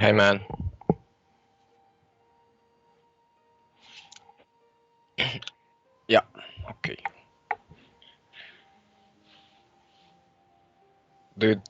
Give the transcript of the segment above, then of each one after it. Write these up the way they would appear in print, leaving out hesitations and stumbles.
Hey man. Yeah, okay. Dude,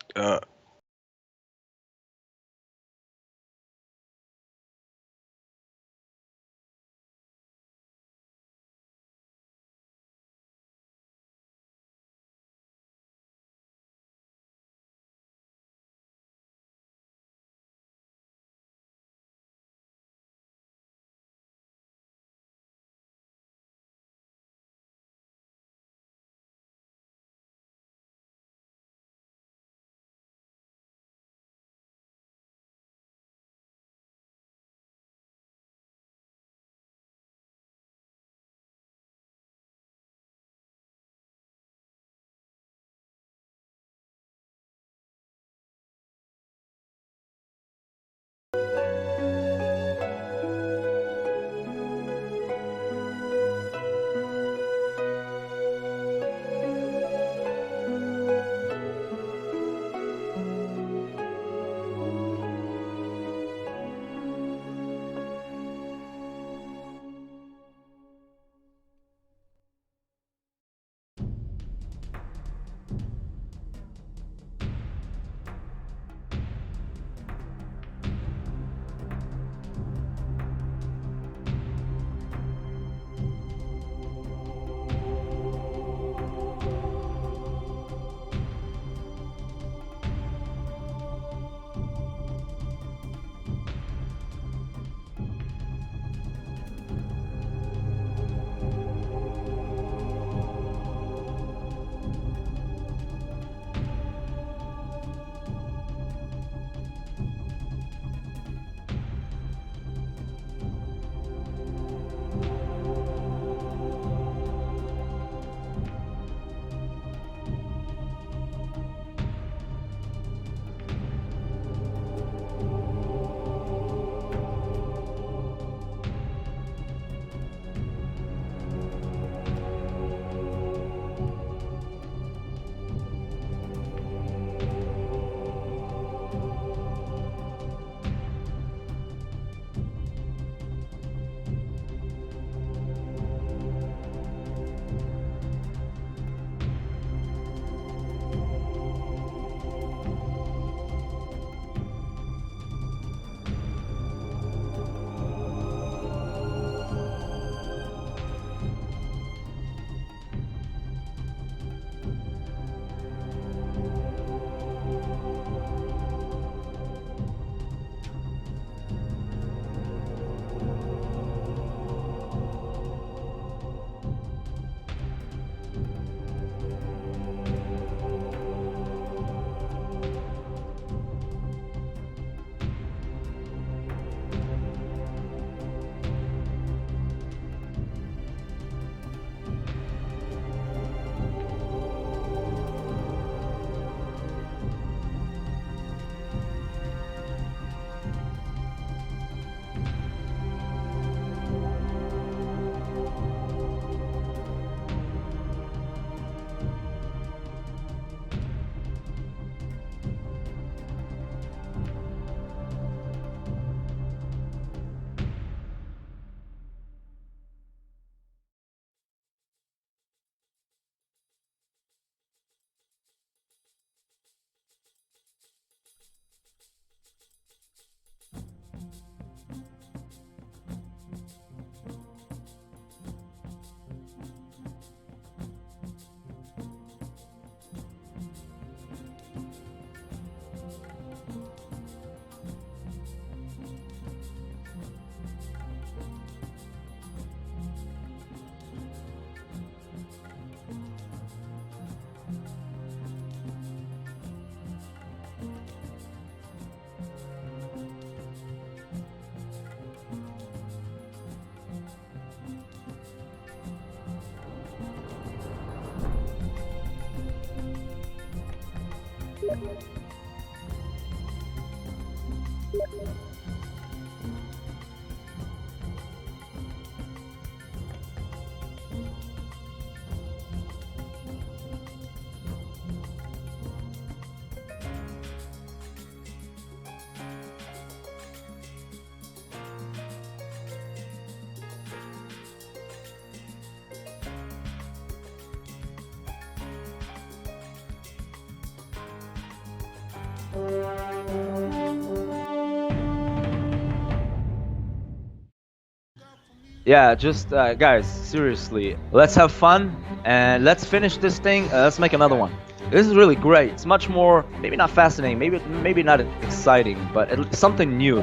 Yeah, just guys, seriously, let's have fun and let's finish this thing. Let's make another one. This is really great. It's much more, maybe not fascinating, maybe not exciting, but it's something new.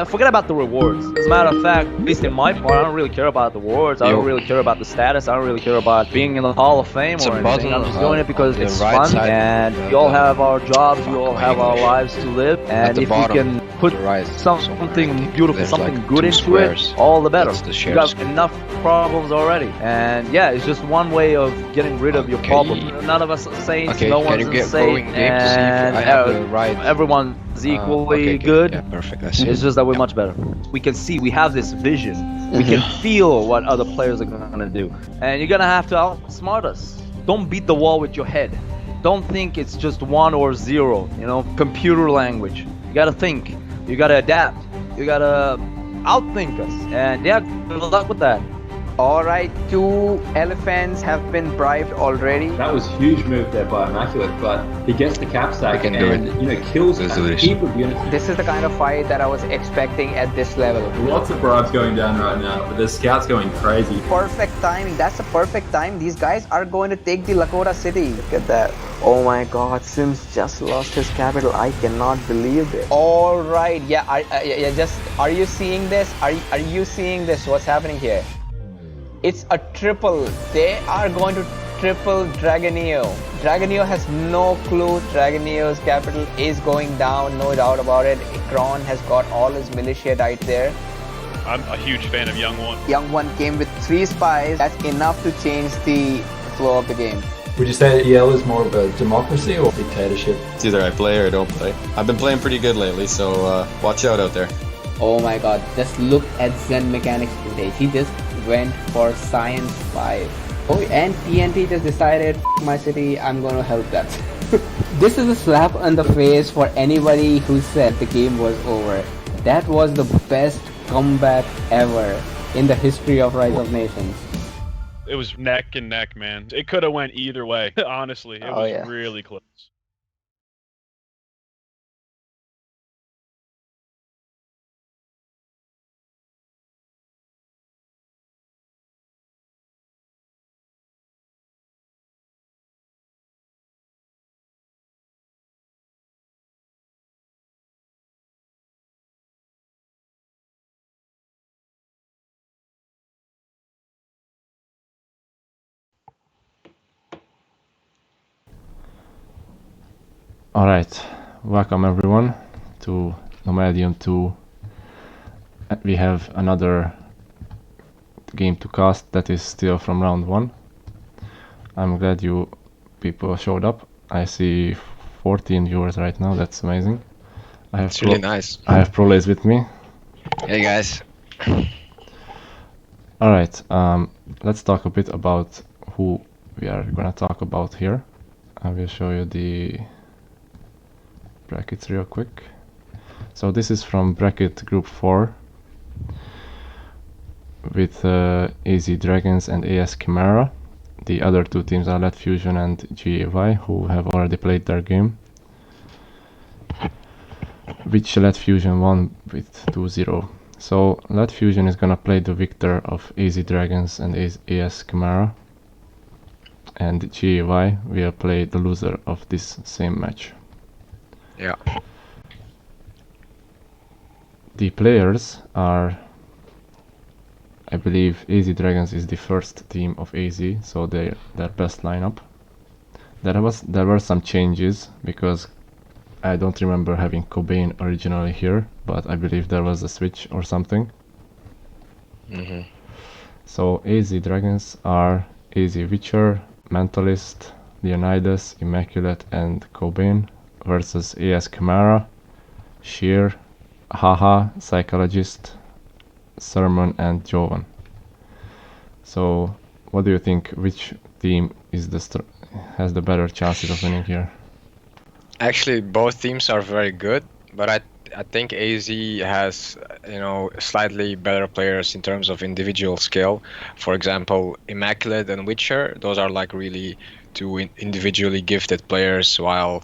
Forget about the rewards. As a matter of fact, at least in my part, I don't really care about the rewards. I don't really care about the status. I don't really care about being in the Hall of Fame or anything. I'm just doing it because it's fun, and we all have our jobs, we all have our lives to live, and if we can put something beautiful, something good into it, all the better. You got enough problems already, and yeah, it's just one way of getting rid of your problems. None of us are saints, no one's insane, and everyone's equally good. Yeah, perfect. It's just that we're much better. We can see, we have this vision, we can feel what other players are gonna do, and you're gonna have to outsmart us. Don't beat the wall with your head. Don't think it's just 1 or 0, you know, computer language. You gotta think, you gotta adapt, you gotta outthink us, and yeah, good luck with that. Alright, 2 elephants have been bribed already. That was a huge move there by Immaculate, but he gets the cap stack and kills a heap of units. This is the kind of fight that I was expecting at this level. Lots of bribes going down right now, but the scouts going crazy. Perfect timing, that's the perfect time. These guys are going to take the Lakota city. Look at that. Oh my god, Sims just lost his capital. I cannot believe it. Alright, yeah, are you seeing this? Are you seeing this? What's happening here? It's a triple. They are going to triple Dragoneo. Dragoneo has no clue. Dragoneo's capital is going down, no doubt about it. Ikron has got all his militia right there. I'm a huge fan of Young One. Young One came with 3 spies. That's enough to change the flow of the game. Would you say EL is more of a democracy or dictatorship? It's either I play or I don't play. I've been playing pretty good lately, so watch out there. Oh my god, just look at Zen Mechanics today. He just went for Science 5. Oh, and TNT just decided, my city, I'm gonna help that. This is a slap on the face for anybody who said the game was over. That was the best comeback ever in the history of Rise of Nations. It was neck and neck, man. It could have went either way. Honestly, it was really close. Alright, welcome everyone to Nomadium 2. We have another game to cast that is still from round 1. I'm glad you people showed up. I see 14 viewers right now, that's amazing. It's really nice. I have Prolays with me. Hey guys. Alright, let's talk a bit about who we are gonna talk about here. I will show you the brackets real quick. So this is from bracket group 4 with AZ Dragons and AS Chimaera. The other 2 teams are Let Fusion and GAY, who have already played their game, which Let Fusion won with 2-0. So Let Fusion is gonna play the victor of AZ Dragons and AS Chimaera, and GAY will play the loser of this same match. Yeah. The players are, I believe AZ Dragons is the first team of AZ, so their best lineup. There were some changes because I don't remember having Cobain originally here, but I believe there was a switch or something. So AZ Dragons are AZ Witcher, Mentalist, Leonidas, Immaculate and Cobain versus AS Chimaera, Sheer, Haha, Psychologist, Sermon and Jovan. So what do you think, which team is has the better chances of winning here? Actually, both teams are very good, but I think AZ has, you know, slightly better players in terms of individual skill. For example, Immaculate and Witcher, those are like really 2 individually gifted players, while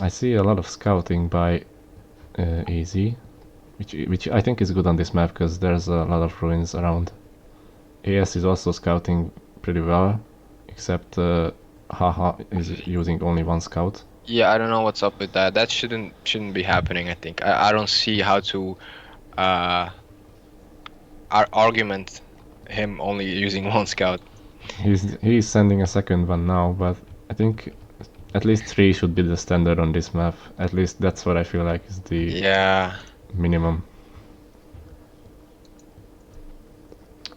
I see a lot of scouting by AZ, which I think is good on this map because there's a lot of ruins around. AS is also scouting pretty well, except Haha is using only one scout. Yeah, I don't know what's up with that. That shouldn't be happening, I think. I don't see how to argument him only using one scout. He's sending a second one now, but I think at least 3 should be the standard on this map. At least that's what I feel like is the minimum.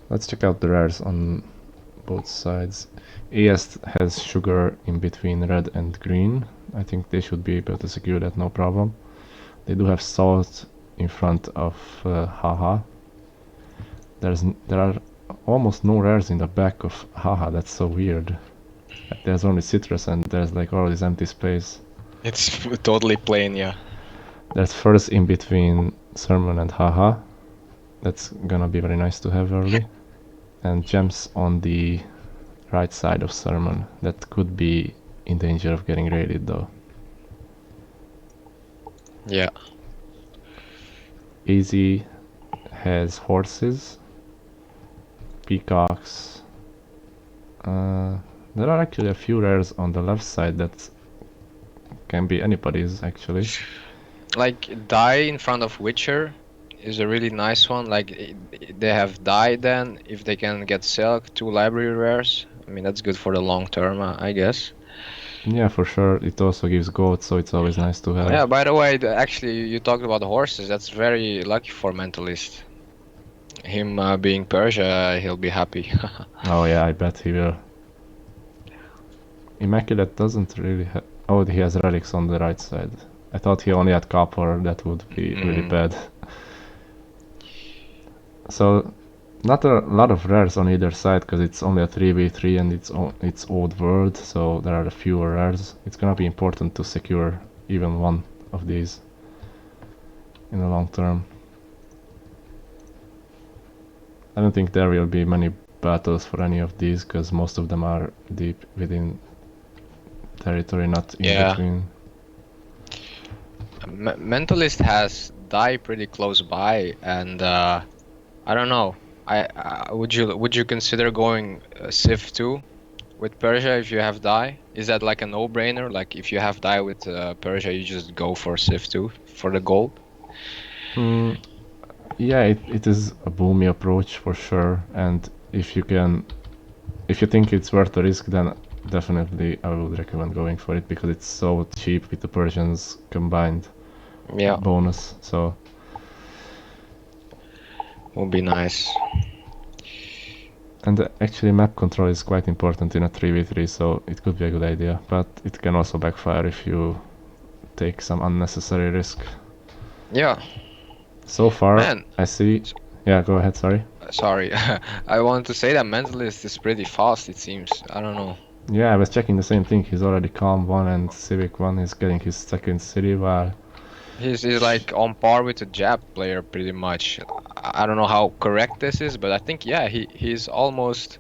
Let's check out the rares on both sides. AS has sugar in between red and green. I think they should be able to secure that, no problem. They do have salt in front of Haha. There are almost no rares in the back of Haha. That's so weird. There's only citrus and there's like all this empty space. It's totally plain, yeah. There's furs in between Sermon and Haha. That's gonna be very nice to have early. And gems on the right side of Sermon. That could be in danger of getting raided though. Yeah. Easy has horses, peacocks. There are actually a few rares on the left side that can be anybody's actually. Like die in front of Witcher is a really nice one. Like they have die then if they can get silk, 2 library rares. I mean that's good for the long term, I guess. Yeah, for sure. It also gives gold, so it's always nice to have. Yeah, by the way, actually you talked about the horses. That's very lucky for Mentalist. Him being Persia, he'll be happy. Oh yeah, I bet he will. Immaculate doesn't really have... Oh, he has relics on the right side. I thought he only had copper, that would be really bad. So, not a lot of rares on either side, because it's only a 3v3 and it's old world, so there are fewer rares. It's gonna be important to secure even one of these in the long term. I don't think there will be many battles for any of these, because most of them are deep within territory, not in between. Mentalist has die pretty close by, and I don't know. Would you consider going Civ 2 with Persia if you have die? Is that like a no-brainer? Like if you have die with Persia, you just go for Civ 2 for the gold? Yeah, it is a boomy approach for sure, and if you think it's worth the risk, then definitely I would recommend going for it because it's so cheap with the Persians combined bonus. So would be nice. And actually map control is quite important in a 3v3, so it could be a good idea, but it can also backfire if you take some unnecessary risk. Yeah. So far, I see... Yeah, go ahead, sorry. Sorry, I wanted to say that Mentalist is pretty fast, it seems. I don't know. Yeah, I was checking the same thing. He's already Calm 1 and Civic 1. He's getting his second city while... He's like on par with a Jap player pretty much. I don't know how correct this is, but I think he's almost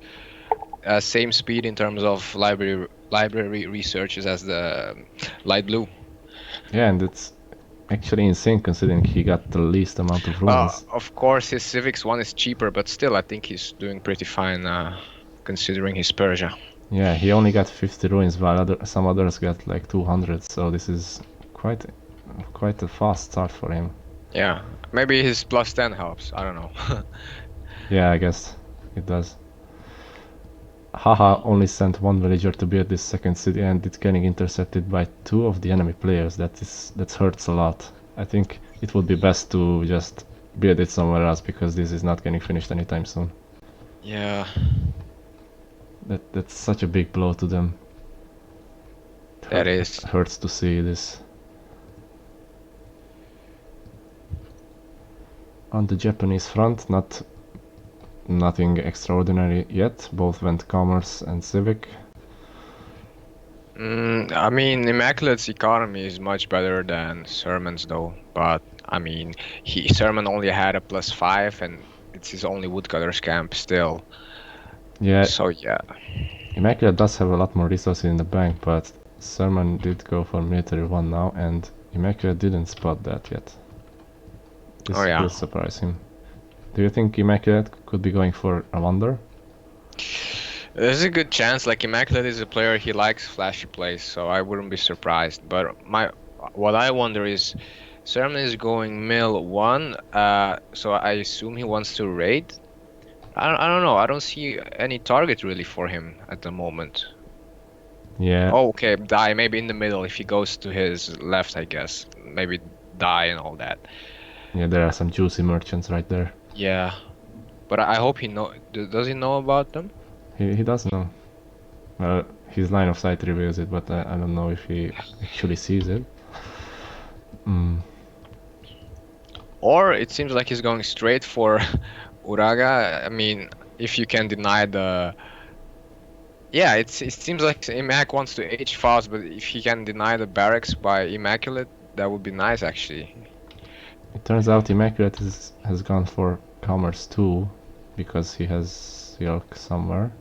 same speed in terms of library researches as the light blue. Yeah, and it's actually insane considering he got the least amount of ruins. Of course his Civics 1 is cheaper, but still I think he's doing pretty fine considering his Persia. Yeah, he only got 50 ruins while some others got like 200, so this is quite a fast start for him. Yeah, maybe his plus 10 helps, I don't know. Yeah, I guess it does. Haha only sent 1 villager to build this second city and it's getting intercepted by 2 of the enemy players. That hurts a lot. I think it would be best to just build it somewhere else because this is not getting finished anytime soon. Yeah. That's such a big blow to them. That is. It hurts to see this. On the Japanese front, nothing extraordinary yet. Both went Commerce and Civic. I mean, Immaculate's economy is much better than Sermon's though. But I mean, Sermon only had a +5 and it's his only woodcutter's camp still. Yeah. So yeah. Immaculate does have a lot more resources in the bank, but Sermon did go for military 1 now, and Immaculate didn't spot that yet. This will surprise him. Do you think Immaculate could be going for a wonder? There's a good chance. Like, Immaculate is a player, he likes flashy plays, so I wouldn't be surprised. But what I wonder is, Sermon is going mill 1, so I assume he wants to raid. I don't know. I don't see any target really for him at the moment. Yeah. Oh, okay, die maybe in the middle if he goes to his left, I guess. Maybe die and all that. Yeah, there are some juicy merchants right there. Yeah, but I hope he know. Does he know about them? He does know. Well, his line of sight reveals it, but I don't know if he actually sees it. Or it seems like he's going straight for Uraga. I mean, if you can deny the... Yeah, it seems like Imac wants to H fast, but if he can deny the barracks by Immaculate, that would be nice actually. It turns out Immaculate has gone for commerce too, because he has silk somewhere.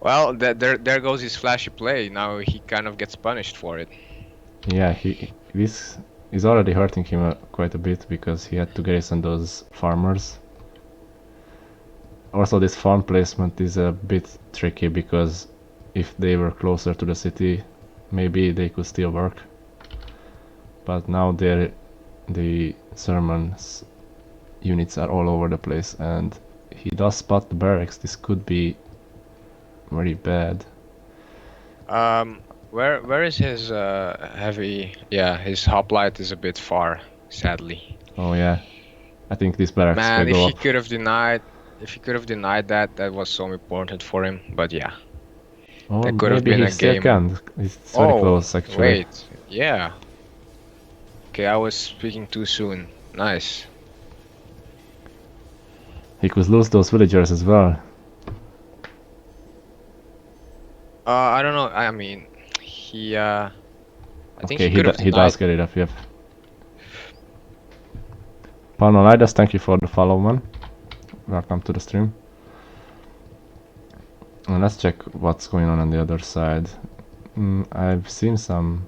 Well, there goes his flashy play. Now he kind of gets punished for it. Yeah, this is already hurting him quite a bit because he had to garrison those farmers. Also, this farm placement is a bit tricky because if they were closer to the city, maybe they could still work. But now the Sermon's units are all over the place, and he does spot the barracks. This could be very bad. Where is his heavy? Yeah, his hoplite is a bit far, sadly. Oh yeah, I think this barracks Man, will go if he could have denied, that, that was so important for him. But yeah, oh, that could have been a game. Can. It's very close actually. Wait, yeah. Okay, I was speaking too soon. Nice. He could lose those villagers as well. I don't know. I mean, he. I think okay, he does get it up. Yep. Panolidas, thank you for the follow, man. Welcome to the stream. And let's check what's going on the other side. I've seen some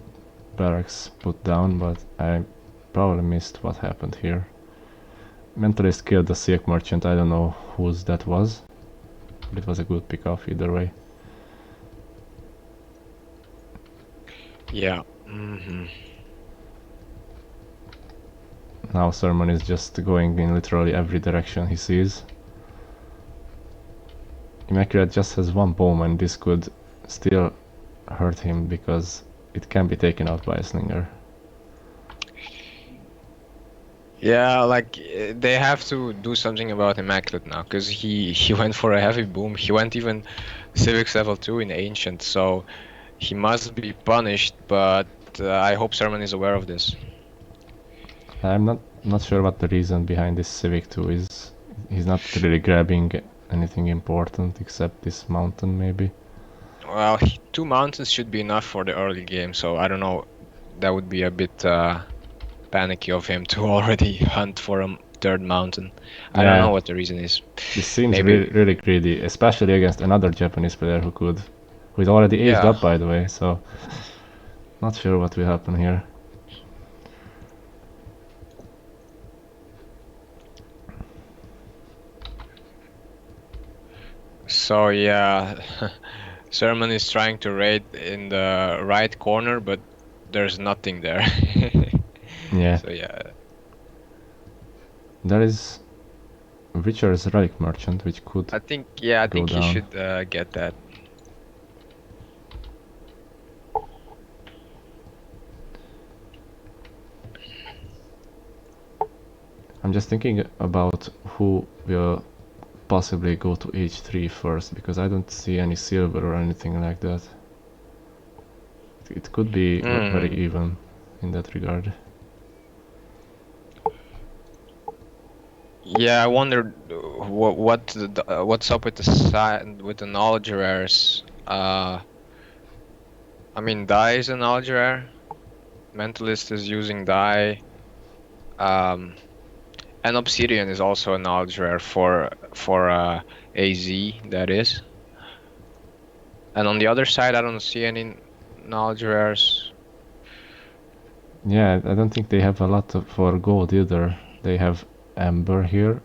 barracks put down, but I probably missed what happened here. Mentalist killed the silk merchant. I don't know whose that was, but it was a good pick off either way. Yeah. Now Sermon is just going in literally every direction he sees. Immaculate just has one bowman. This could still hurt him because it can be taken out by a slinger. Yeah, like they have to do something about Immaculate now, because he went for a heavy boom. He went even civics level 2 in ancient, so he must be punished. But I hope Sermon is aware of this. I'm not sure what the reason behind this civic 2 is. He's not really grabbing anything important except this mountain, maybe. Well, 2 mountains should be enough for the early game, so I don't know. That would be a bit panicky of him to already hunt for a 3rd mountain. I don't know what the reason is. This seems really greedy, especially against another Japanese player who's already aged up, by the way. So not sure what will happen here. So yeah, Sermon is trying to raid in the right corner, but there's nothing there. Yeah. So yeah. There is Richard's relic merchant, which could. I think he should get that. I'm just thinking about who will possibly go to H3 first, because I don't see any silver or anything like that. It could be very even in that regard. Yeah, I wonder what's up with the knowledge rares. I mean, Dai is a knowledge rare. Mentalist is using Dai. And Obsidian is also a knowledge rare for AZ, that is. And on the other side, I don't see any knowledge rares. Yeah, I don't think they have a lot for gold either. They have amber here,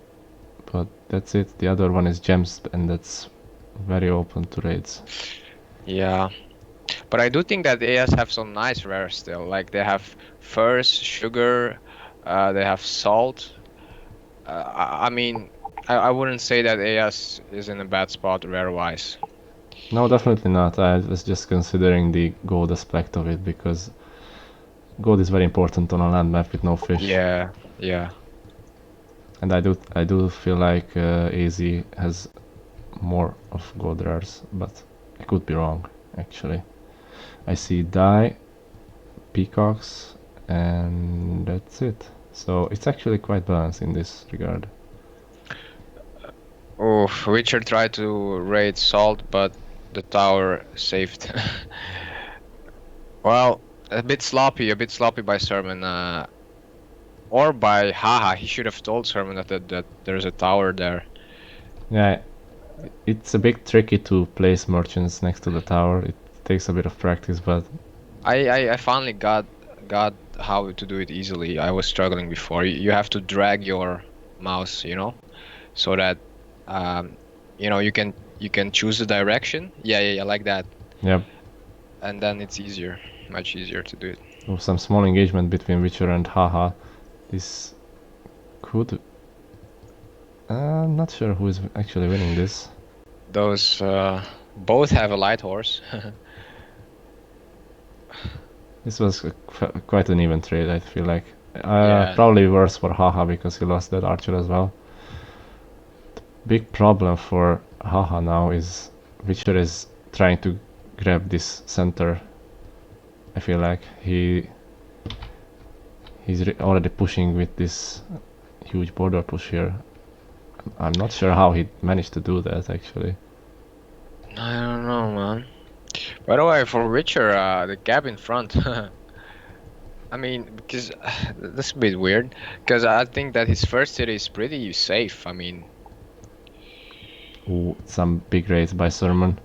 but that's it. The other one is gems, and that's very open to raids. Yeah, but I do think that AS have some nice rares still. Like they have furs, sugar, they have salt. I mean, I wouldn't say that AS is in a bad spot rare-wise. No, definitely not. I was just considering the gold aspect of it because gold is very important on a land map with no fish. Yeah, yeah. And I do feel like AZ has more of gold rares, but I could be wrong actually. I see dye, peacocks, and that's it. So it's actually quite balanced in this regard. Oh, Witcher tried to raid salt, but the tower saved. Well, a bit sloppy by Sermon. Or by Haha, he should have told Sermon that there's a tower there. Yeah, it's a bit tricky to place merchants next to the tower. It takes a bit of practice, but I finally got how to do it easily. I was struggling before. You have to drag your mouse, you know, so that you know you can choose the direction. Yeah, like that. yep. And then it's easier, much easier to do it. With some small engagement between Witcher and Haha, this could. I'm not sure who is actually winning this. Those both have a light horse. This was quite an even trade, I feel like. Yeah. Probably worse for Haha because he lost that archer as well. The big problem for Haha now is Witcher is trying to grab this center. I feel like he's already pushing with this huge border push here. I'm not sure how he managed to do that actually. I don't know, man. By the way, for Witcher, the gap in front. I mean, because that's a bit weird. Because I think that his first city is pretty safe. I mean, Ooh, some big raids by Sermon.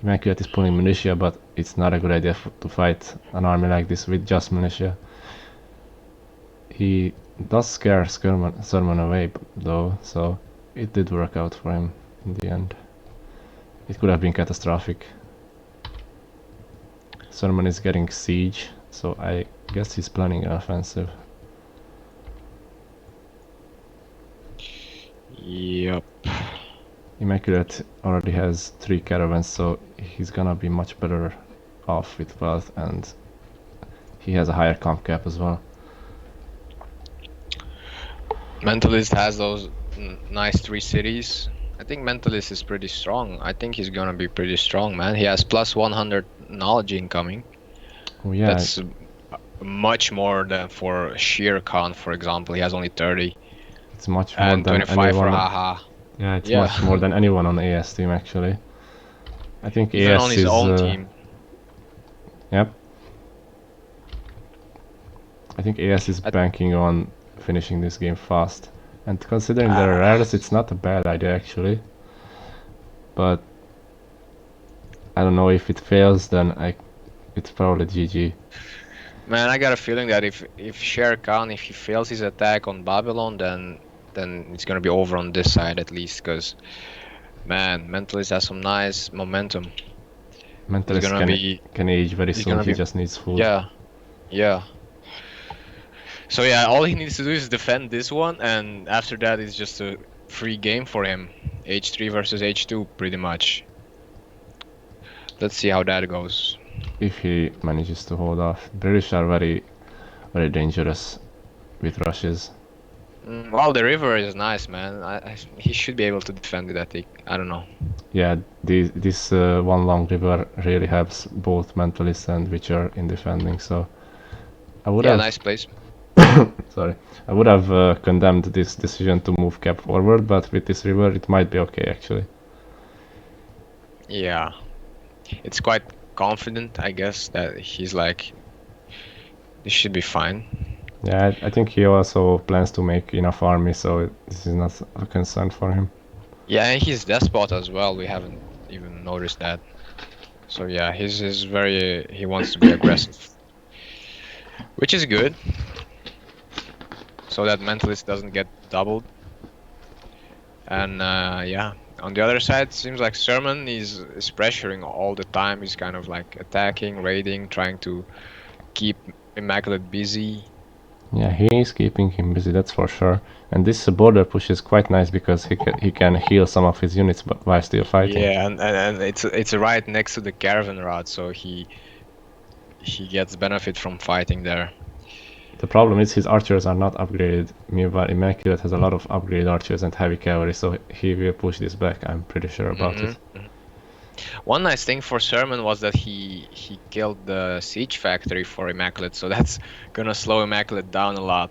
Immaculate is pulling militia, but it's not a good idea to fight an army like this with just militia. He does scare Sermon away though, so it did work out for him in the end. It could have been catastrophic. Sermon is getting siege, so I guess he's planning an offensive. yep. Immaculate already has 3 caravans, so he's gonna be much better off with wealth, and he has a higher comp cap as well. Mentalist has those nice 3 cities. I think Mentalist is pretty strong. I think he's gonna be pretty strong, man. He has plus 100 knowledge incoming. Oh yeah, That's much more than for Shere Khan, for example. He has only 30. it's much more And than 25 for anyone. Haha. Yeah, it's Yeah. much more than anyone on AS team actually. I think Even AS on his is own team. Yep. I think AS is banking on finishing this game fast. And considering their rares, it's not a bad idea actually. But I don't know, if it fails, then it's probably GG. Man, I got a feeling that if Shere Khan, if he fails his attack on Babylon, then it's gonna be over on this side at least, because man, Mentalist has some nice momentum. Mentalist can age very he's soon, gonna he be- just needs food. Yeah. So yeah, all he needs to do is defend this one, and after that it's just a free game for him. H3 versus H2, pretty much. Let's see how that goes. If he manages to hold off. British are very, very dangerous with rushes. Well, the river is nice, man. He should be able to defend it, I think. I don't know. Yeah, this one long river really helps both Mentalist and Witcher in defending, so I would Yeah, have nice place. sorry, I would have condemned this decision to move cap forward, but with this river it might be okay actually. Yeah. It's quite confident, I guess, that he's like, this should be fine. Yeah, I think he also plans to make enough army, so this is not a concern for him. Yeah, and he's despot as well. We haven't even noticed that. So yeah, he's very he wants to be aggressive, which is good, so that mentalist doesn't get doubled. And yeah, on the other side, seems like Sermon is pressuring all the time. He's kind of like attacking, raiding, trying to keep Immaculate busy. Yeah, he is keeping him busy, that's for sure. And this border push is quite nice because he can heal some of his units while still fighting. Yeah, and it's right next to the caravan route, so he gets benefit from fighting there. The problem is his archers are not upgraded. Meanwhile, Immaculate has a lot of upgraded archers and heavy cavalry, so he will push this back. I'm pretty sure about it. One nice thing for Sermon was that he killed the siege factory for Immaculate, so that's gonna slow Immaculate down a lot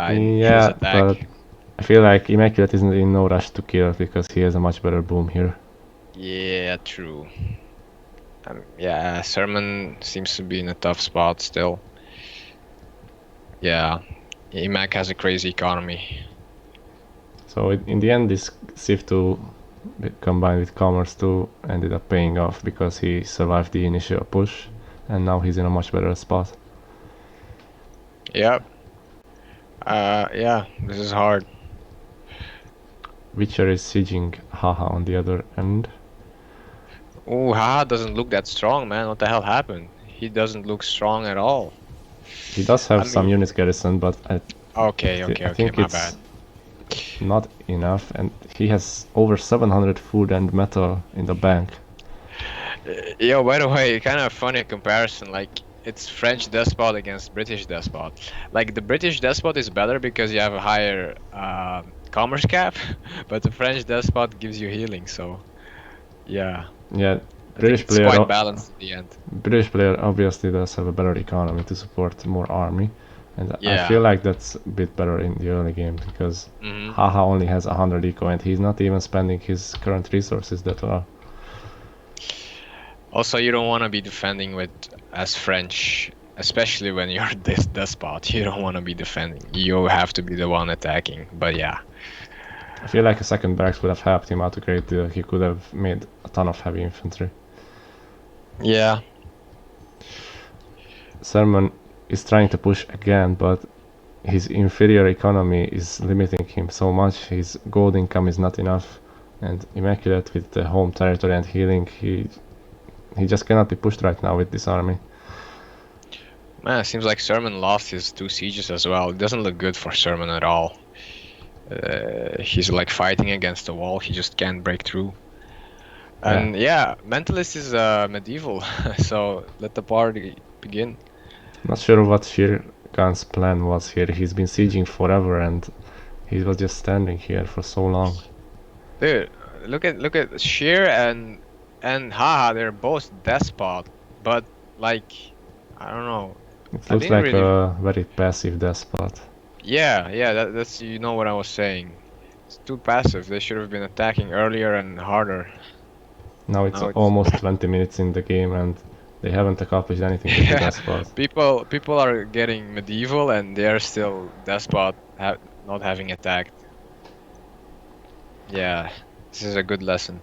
in his attack. But I feel like Immaculate isn't in no rush to kill because he has a much better boom here. Yeah, true. Yeah, Sermon seems to be in a tough spot still. Yeah, Immac has a crazy economy. So in the end, this Civ 2 combined with Commerce 2 ended up paying off because he survived the initial push and now he's in a much better spot. Yep. Yeah, this is hard. Witcher is sieging Haha on the other end. Oh, Haha doesn't look that strong, man. What the hell happened? He doesn't look strong at all. He does have some units garrisoned, but I think my it's bad. Not enough, and he has over 700 food and metal in the bank. Yo, by the way, kind of funny comparison. Like, it's French despot against British despot. Like, the British despot is better because you have a higher commerce cap, but the French despot gives you healing. So, yeah. Yeah, British player quite balanced in the end. British player obviously does have a better economy to support more army, and yeah. I feel like that's a bit better in the early game because Haha only has 100 eco and he's not even spending his current resources that well. Also, you don't want to be defending with as French, especially when you're this despot. You don't want to be defending. You have to be the one attacking. But yeah. I feel like a second barracks would have helped him out a great deal. He could have made a ton of heavy infantry. Yeah. Sermon is trying to push again, but his inferior economy is limiting him so much. His gold income is not enough, and Immaculate with the home territory and healing, he just cannot be pushed right now with this army. Man, it seems like Sermon lost his 2 sieges as well. It doesn't look good for Sermon at all. He's like fighting against the wall. He just can't break through. And yeah, Mentalist is medieval, so let the party begin. Not sure what Shere Khan's plan was here. He's been sieging forever and he was just standing here for so long. Dude, look at Shere and Haha. They're both despot, but like I don't know. It looks like a very passive despot. Yeah, that's you know what I was saying. It's too passive. They should have been attacking earlier and harder. Now it's almost 20 minutes in the game and they haven't accomplished anything with the despot. People are getting medieval and they are still despot, not having attacked. Yeah, this is a good lesson.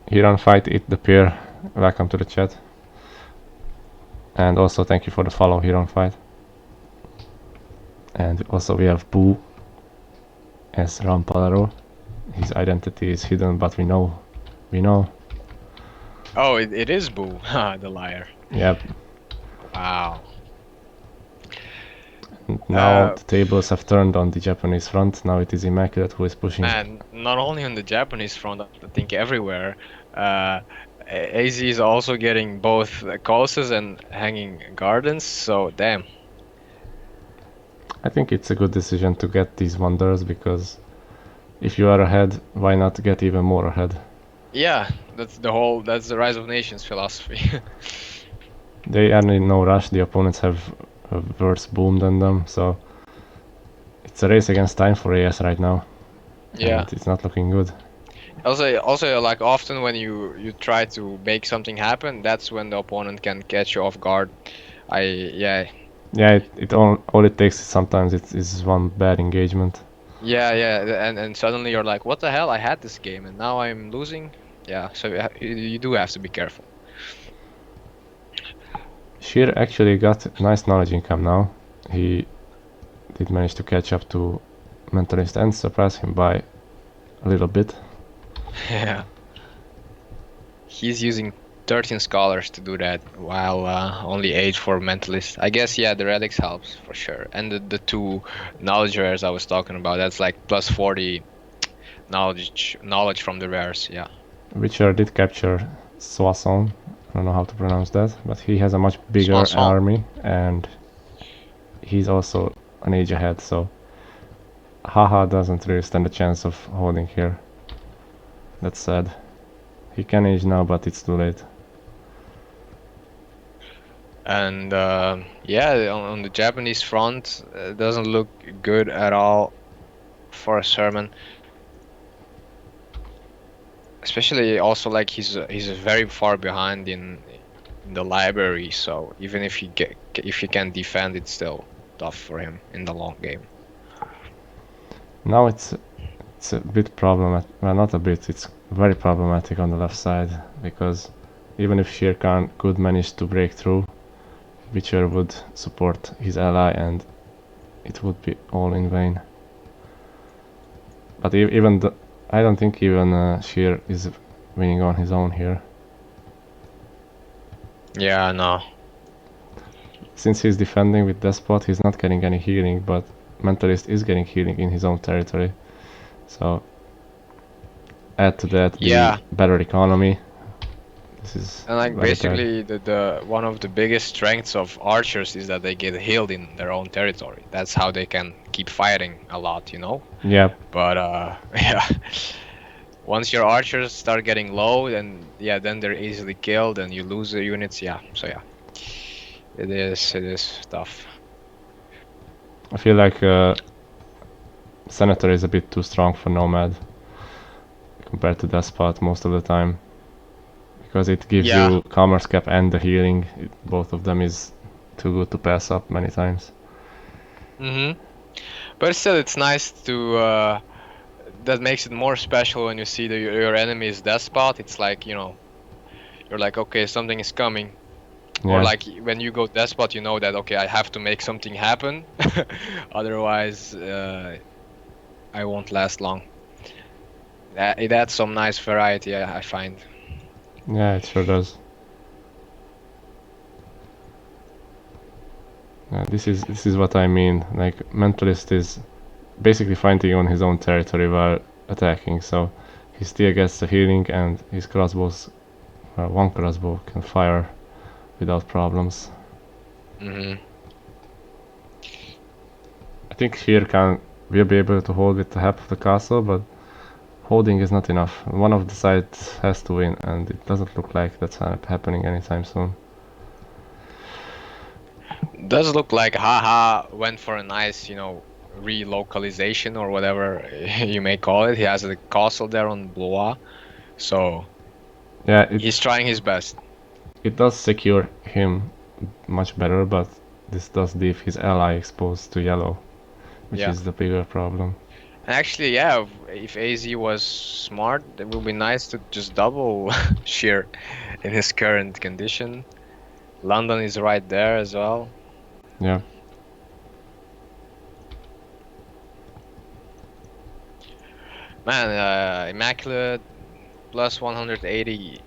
Here on Fight It the Peer, welcome to the chat. And also thank you for the follow here on Fight. And also we have Boo as Rampalaro. His identity is hidden, but we know. Oh, it is Boo, the liar. Yep. Wow. And now the tables have turned on the Japanese front. Now it is Immaculate who is pushing. And not only on the Japanese front, I think everywhere. AZ is also getting both colossus and hanging gardens, so damn. I think it's a good decision to get these wonders because if you are ahead, why not get even more ahead? Yeah, that's the Rise of Nations philosophy. They are in no rush, the opponents have a worse boom than them, so it's a race against time for AS right now. Yeah. And it's not looking good. Also, like often when you try to make something happen, that's when the opponent can catch you off guard. Yeah, all it takes sometimes is one bad engagement. Yeah, and suddenly you're like, what the hell? I had this game and now I'm losing. Yeah, so you do have to be careful. Sheer actually got nice knowledge income now. He did manage to catch up to Mentalist and surpass him by a little bit. Yeah. He's using 13 scholars to do that, while only 8 for Mentalist. I guess, yeah, the relics helps for sure. And the 2 knowledge rares I was talking about, that's like plus 40 knowledge from the rares, yeah. Witcher did capture Soissons. I don't know how to pronounce that, but he has a much bigger Soissons. army, and he's also an age ahead, so Haha doesn't really stand a chance of holding here. That's sad. He can age now, but it's too late. And yeah, on the Japanese front, it doesn't look good at all for a Sermon. Especially also like he's very far behind in the library, so even if he can defend, it's still tough for him in the long game. Now it's a bit problematic. Well, not a bit. It's very problematic on the left side, because even if Shere Khan could manage to break through, Witcher would support his ally, and it would be all in vain. But even I don't think even Shere is winning on his own here. Yeah, no. Since he's defending with Despot, he's not getting any healing, but Mentalist is getting healing in his own territory. So add to that the better economy. This is and like basically the one of the biggest strengths of archers is that they get healed in their own territory. That's how they can keep fighting a lot, you know? Yeah. But yeah. Once your archers start getting low, then they're easily killed and you lose the units, yeah. So yeah. It is tough. I feel like Senator is a bit too strong for Nomad compared to Despot most of the time, because it gives you commerce cap and the healing. Both of them is too good to pass up many times. But still, it's nice to that makes it more special when you see your enemy's Despot. It's like, you know, you're like, okay, something is coming. Yeah. Or like when you go Despot, you know that, okay, I have to make something happen. Otherwise, I won't last long. It adds some nice variety, I find. Yeah, it sure does. This is what I mean. Like, Mentalist is basically fighting on his own territory while attacking, so he still gets the healing, and his crossbows, one crossbow can fire without problems. I think Shere Khan will be able to hold with the help of the castle, but holding is not enough. One of the sides has to win, and it doesn't look like that's happening anytime soon. Does look like Haha went for a nice, you know, relocalization or whatever you may call it. He has a castle there on Blois, so yeah, he's trying his best. It does secure him much better, but this does leave his ally exposed to yellow, which is the bigger problem. Actually, yeah, if AZ was smart, it would be nice to just double Shere in his current condition. London is right there as well. Yeah. Man, Immaculate plus 180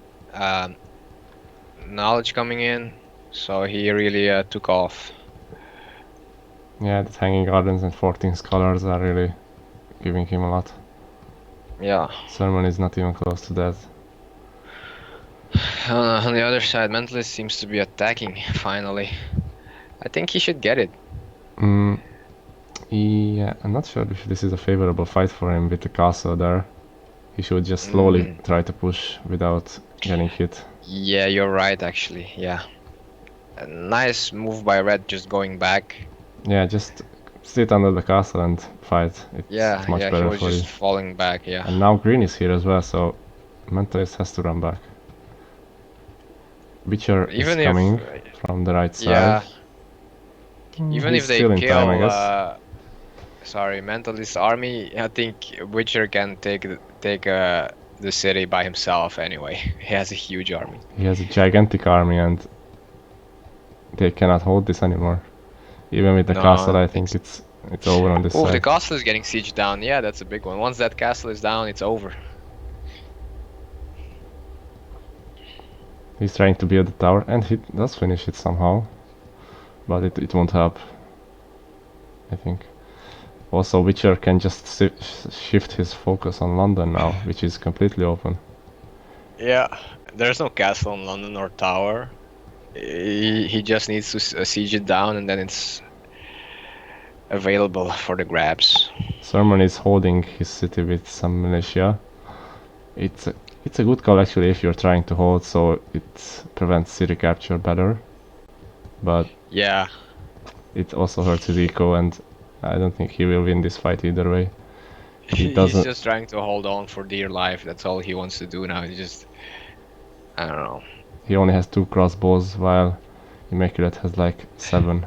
knowledge coming in, so he really took off. Yeah, the Hanging Gardens and 14 Scholars are really giving him a lot. Yeah. Sermon is not even close to that. On the other side, Mentalist seems to be attacking, finally. I think he should get it. Yeah, I'm not sure if this is a favorable fight for him with the castle there. He should just slowly try to push without getting hit. Yeah, you're right, actually, yeah. A nice move by Red, just going back. Yeah, just sit under the castle and fight. It's much better he was for just you. falling back, yeah. And now Green is here as well, so Mentalist has to run back. Witcher is coming from the right side. Yeah. Even He's if they still in kill, time, I guess. Mentalist army, I think Witcher can take the city by himself anyway. He has a huge army. He has a gigantic army and they cannot hold this anymore. Even with the castle, I think it's over on this Oh, side. the castle is getting sieged down. Yeah, that's a big one. Once that castle is down, it's over. He's trying to build the tower, and he does finish it somehow. But it won't help, I think. Also, Witcher can just shift his focus on London now, which is completely open. Yeah, there's no castle in London or tower. He just needs to siege it down, and then it's available for the grabs. Sermon is holding his city with some militia. It's a good call actually if you're trying to hold, so it prevents city capture better. But yeah, it also hurts his eco, and I don't think he will win this fight either way. He's just trying to hold on for dear life. That's all he wants to do now. He just, I don't know. He only has 2 crossbows, while Immaculate has like 7.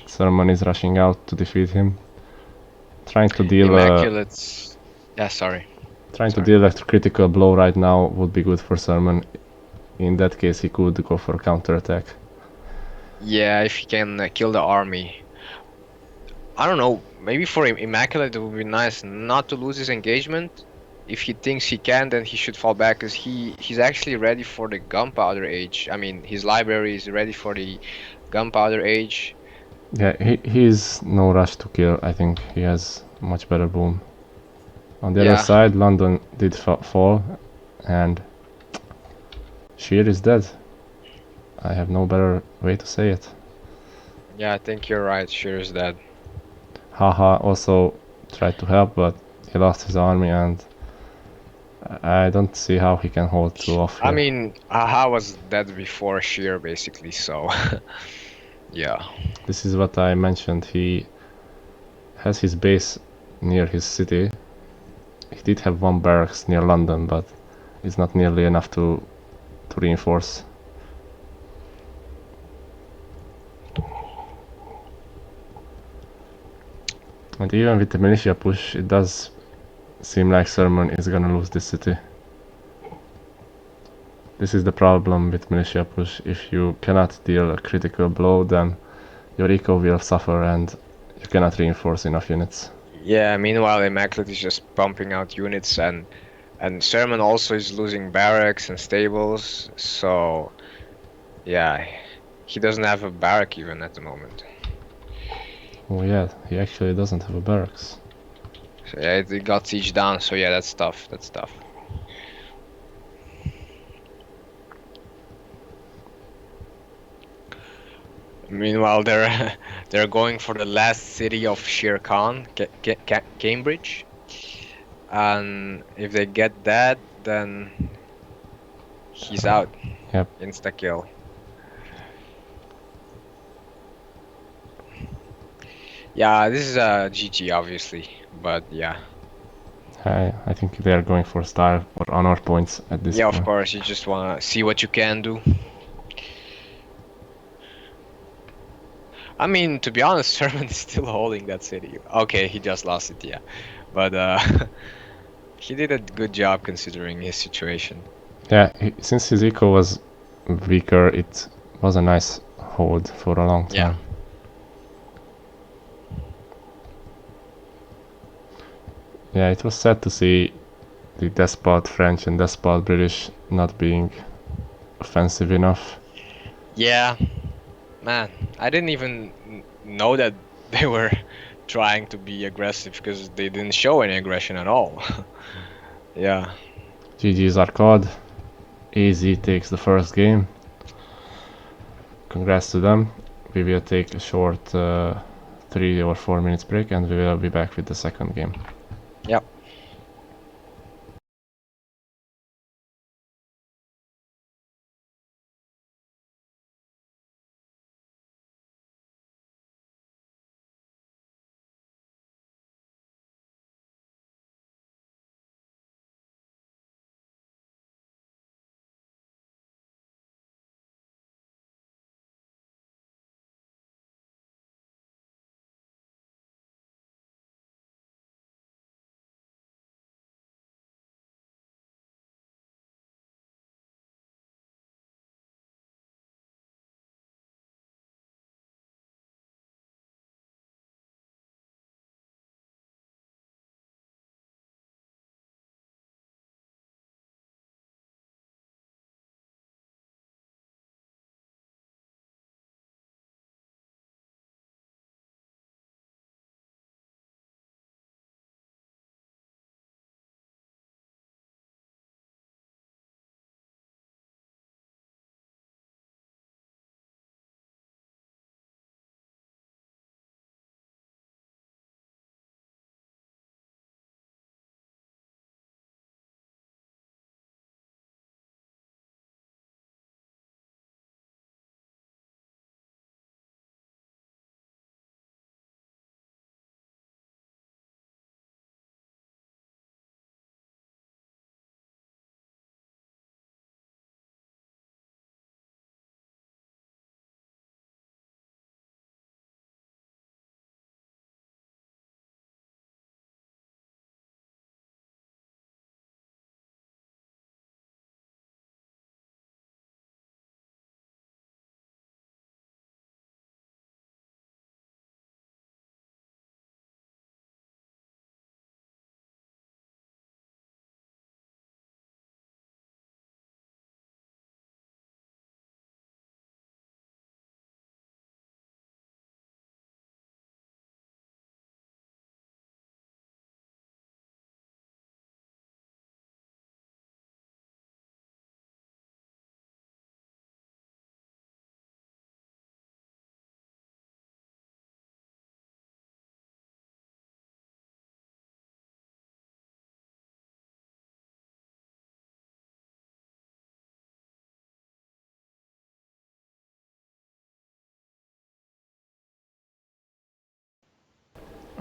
Sermon is rushing out to defeat him. Trying to deal Immaculate's... yeah, sorry. To deal a critical blow right now would be good for Sermon. In that case, he could go for a counterattack. Yeah, if he can kill the army. I don't know, maybe for Immaculate it would be nice not to lose his engagement. If he thinks he can, then he should fall back, because he's actually ready for the gunpowder age. I mean, his library is ready for the gunpowder age. Yeah, he's no rush to kill. I think he has much better boom. On the other side, London did fall, and Sheer is dead. I have no better way to say it. Yeah, I think you're right, Sheer is dead. Haha also tried to help, but he lost his army, and I don't see how he can hold 2 off here. I mean, Haha was dead before Sheer, basically, so... yeah. This is what I mentioned. He has his base near his city. He did have 1 barracks near London, but it's not nearly enough to reinforce. And even with the militia push, it does seem like Sermon is gonna lose this city. This is the problem with militia push. If you cannot deal a critical blow, then your eco will suffer and you cannot reinforce enough units. Yeah, meanwhile Immaculate is just pumping out units, and Sermon also is losing barracks and stables, so yeah, he doesn't have a barrack even at the moment. Oh yeah, he actually doesn't have a barracks. So yeah, it got sieged down, so yeah, that's tough, that's tough. Meanwhile, they're going for the last city of Shere Khan, Cambridge, and if they get that, then he's out. Yep. Insta kill. Yeah, this is a GG obviously, but yeah. I think they are going for style or honor points at this point. Yeah, of course, you just wanna see what you can do. I mean, to be honest, Sermon is still holding that city. Okay, he just lost it, yeah. But he did a good job considering his situation. Yeah, since his eco was weaker, it was a nice hold for a long time. Yeah. Yeah, it was sad to see the despot French and despot British not being offensive enough. Yeah, man, I didn't even know that they were trying to be aggressive, because they didn't show any aggression at all. Yeah. GG's Arcade. AZ takes the first game. Congrats to them. We will take a short 3 or 4 minutes break and we will be back with the second game. Yep.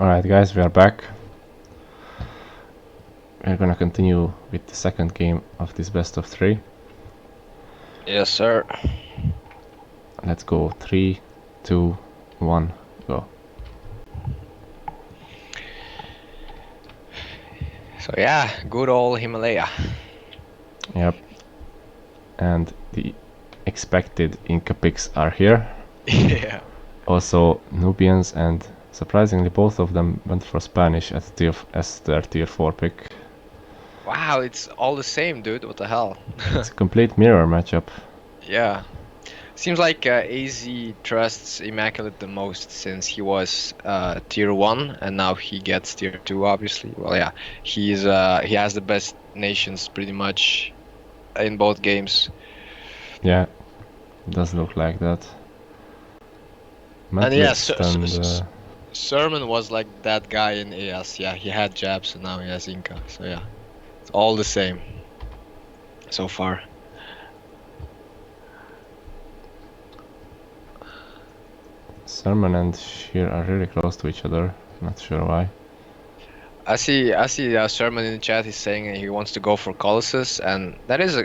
Alright guys, we are back. We're gonna continue with the second game of this best of 3. Yes, sir. Let's go. 3, 2, 1, go. So yeah, good old Himalaya. Yep. And the expected Inca picks are here. Yeah. Also Nubians, and surprisingly both of them went for Spanish as their tier 4 pick. Wow, it's all the same, dude. What the hell? It's a complete mirror matchup. Yeah. Seems like AZ trusts Immaculate the most since he was tier 1 and now he gets tier 2 obviously. Well yeah, he has the best nations pretty much in both games. Yeah, it does look like that. And yeah, Sermon was like that guy in AS. Yeah, he had jabs and now he has Inca. So yeah, it's all the same so far. Sermon and Sheer are really close to each other. Not sure why. I see. Sermon in the chat. He's saying he wants to go for Colossus, and that's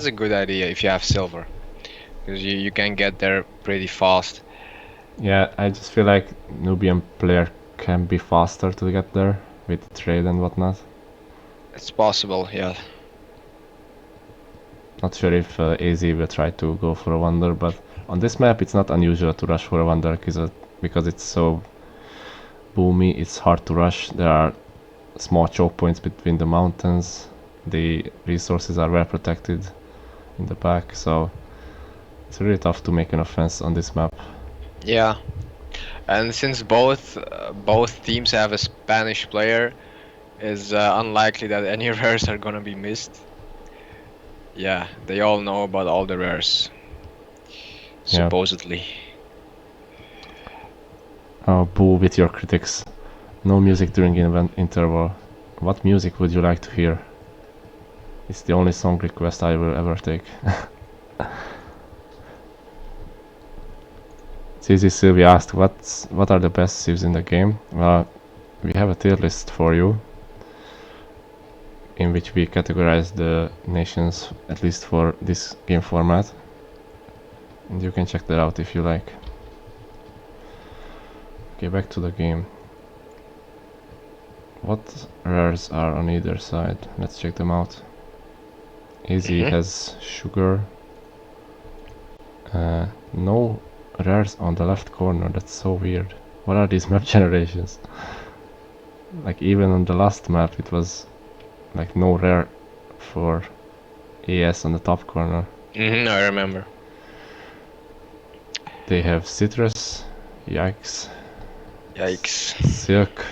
a good idea if you have silver, because you can get there pretty fast. Yeah, I just feel like Nubian player can be faster to get there with trade and whatnot. It's possible, yeah. Not sure if AZ will try to go for a wonder, but on this map it's not unusual to rush for a wonder because it's so boomy, it's hard to rush. There are small choke points between the mountains, the resources are well protected in the back, so it's really tough to make an offense on this map. Yeah, and since both teams have a Spanish player, it's unlikely that any rares are gonna be missed. Yeah, they all know about all the rares, supposedly. Oh, boo with your critics. No music during event interval. What music would you like to hear? It's the only song request I will ever take. Easy Sylvia asked what are the best civs in the game. Well, we have a tier list for you in which we categorize the nations, at least for this game format, and you can check that out if you like. Okay, back to the game. What rares are on either side? Let's check them out. Easy has sugar. No rares on the left corner, that's so weird. What are these map generations? Like even on the last map it was like no rare for AS on the top corner. I remember. They have citrus, yikes. Silk,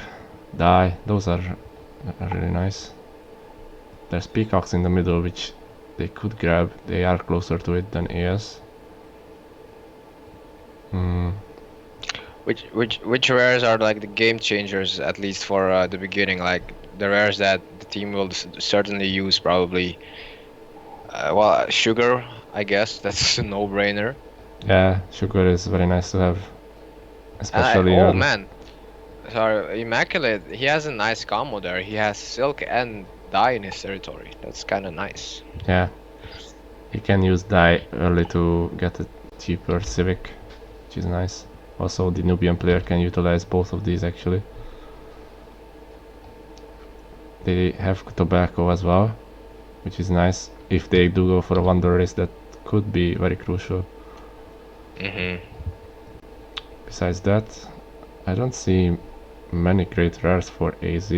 dye, those are really nice. There's peacocks in the middle which they could grab, they are closer to it than AS. Which rares are like the game changers, at least for the beginning, like the rares that the team will certainly use probably? Well, sugar, I guess that's a no-brainer. Yeah, sugar is very nice to have, especially oh man, sorry, Immaculate, he has a nice combo there. He has silk and dye in his territory. That's kind of nice. Yeah, he can use dye early to get a cheaper civic, which is nice. Also, the Nubian player can utilize both of these actually. They have tobacco as well, which is nice. If they do go for a wonder race, that could be very crucial. Besides that, I don't see many great rares for AZ.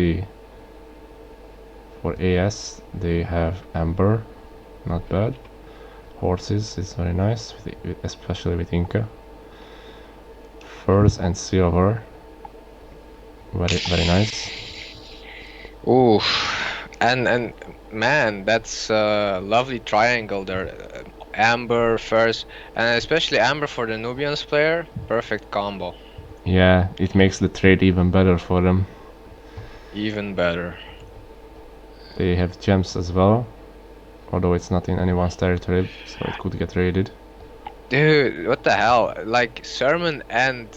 For AS, they have Amber, not bad. Horses is very nice, especially with Inca. Furs and silver, very nice. Ooh, and man, that's a lovely triangle there. Amber first, and especially Amber for the Nubians player, perfect combo. Yeah, it makes the trade even better for them. Even better. They have gems as well, although it's not in anyone's territory, so it could get raided. Dude, what the hell? Like Sermon and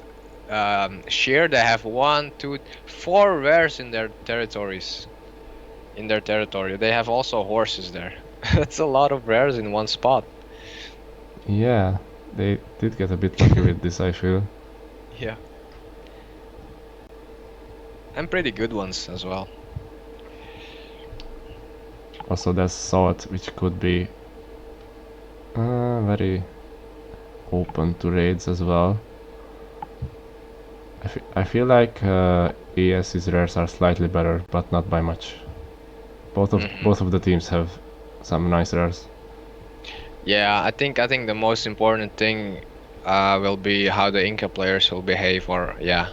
Sheer, they have 1, 2, 4 rares in their territories. In their territory, they have also horses there. That's a lot of rares in one spot. Yeah, they did get a bit lucky with this, I feel. Yeah. And pretty good ones as well. Also, there's sword, which could be very open to raids as well. I feel like ES's rares are slightly better, but not by much. Both of the teams have some nice rares. Yeah, I think the most important thing will be how the Inca players will behave, or yeah,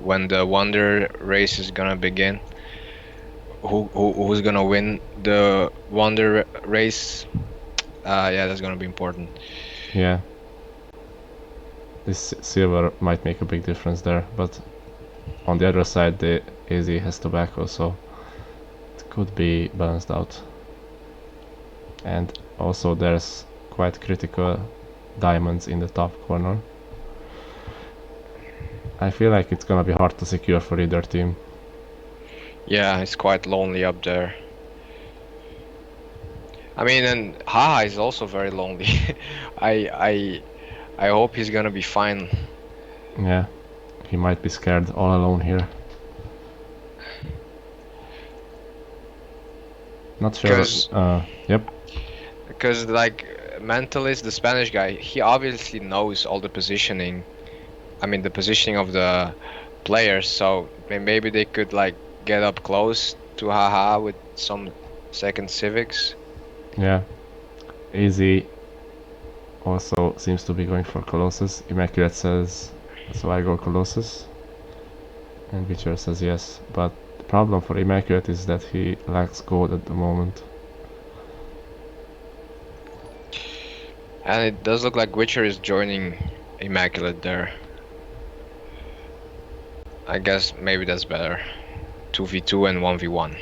when the Wonder race is gonna begin. Who's gonna win the Wonder race? Yeah, that's gonna be important. Yeah. This silver might make a big difference there, but on the other side the AZ has tobacco, so it could be balanced out. And also there's quite critical diamonds in the top corner. I feel like it's gonna be hard to secure for either team. Yeah, it's quite lonely up there. I mean, and Haha is also very lonely. I hope he's gonna be fine. Yeah, he might be scared all alone here. Not sure. Yep. Because like Mentalist, the Spanish guy, he obviously knows all the positioning. I mean, the positioning of the players. So maybe they could like get up close to Haha with some second civics. Yeah. AZ also seems to be going for Colossus. Immaculate says, so I go Colossus. And Witcher says yes, but the problem for Immaculate is that he lacks gold at the moment. And it does look like Witcher is joining Immaculate there. I guess maybe that's better. 2v2 and 1v1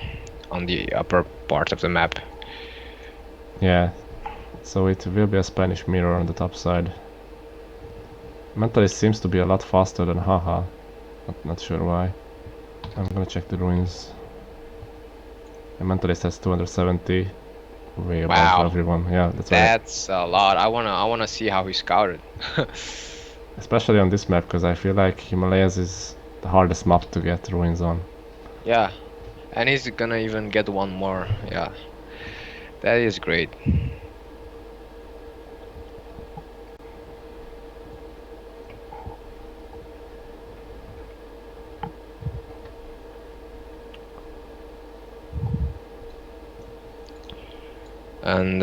on the upper part of the map. Yeah, so it will be a Spanish mirror on the top side. Mentalist seems to be a lot faster than Haha. Not sure why. I'm gonna check the ruins. The Mentalist has 270, way above everyone. Yeah, that's a lot. I wanna see how he scouted. Especially on this map, because I feel like Himalayas is the hardest map to get ruins on. Yeah, and he's gonna even get one more. Yeah, that is great. And